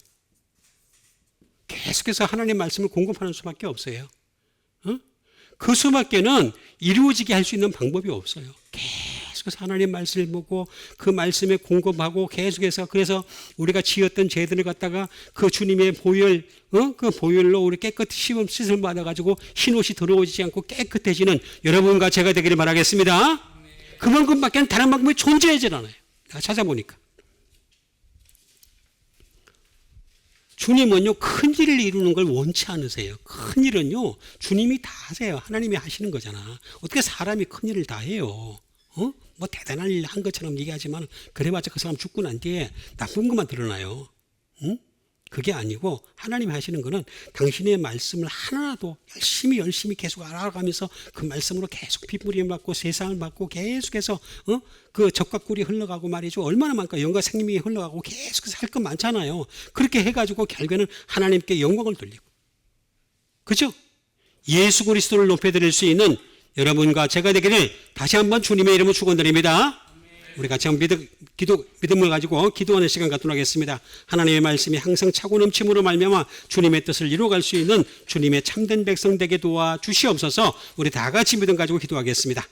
계속해서 하나님의 말씀을 공급하는 수밖에 없어요. 그 수밖에는 이루어지게 할 수 있는 방법이 없어요. 계속해서 하나님 말씀을 보고 그 말씀에 공급하고 계속해서 그래서 우리가 지었던 죄들을 갖다가 그 주님의 보혈, 그 보혈로 우리 깨끗이 씻음 받아가지고 흰옷이 더러워지지 않고 깨끗해지는 여러분과 제가 되기를 바라겠습니다. 그만큼밖에 다른 방법이 존재하지 않아요. 내가 찾아보니까. 주님은요, 큰 일을 이루는 걸 원치 않으세요. 큰 일은요, 주님이 다 하세요. 하나님이 하시는 거잖아. 어떻게 사람이 큰 일을 다 해요? 뭐 대단한 일 한 것처럼 얘기하지만, 그래봤자 그 사람 죽고 난 뒤에 나쁜 것만 드러나요. 그게 아니고, 하나님이 하시는 거는 당신의 말씀을 하나라도 열심히 계속 알아가면서 그 말씀으로 계속 빗물이 맞고 세상을 받고 계속해서, 그 적과 꿀이 흘러가고 말이죠. 얼마나 많을까? 영과 생명이 흘러가고 계속해서 할 것 많잖아요. 그렇게 해가지고 결국에는 하나님께 영광을 돌리고. 그죠? 예수 그리스도를 높여드릴 수 있는 여러분과 제가 되기를 다시 한번 주님의 이름으로 축원드립니다. 우리 같이 한번 믿음을 가지고 기도하는 시간 갖도록 하겠습니다. 하나님의 말씀이 항상 차고 넘침으로 말미암아 주님의 뜻을 이루어갈 수 있는 주님의 참된 백성 되게 도와주시옵소서. 우리 다 같이 믿음 가지고 기도하겠습니다.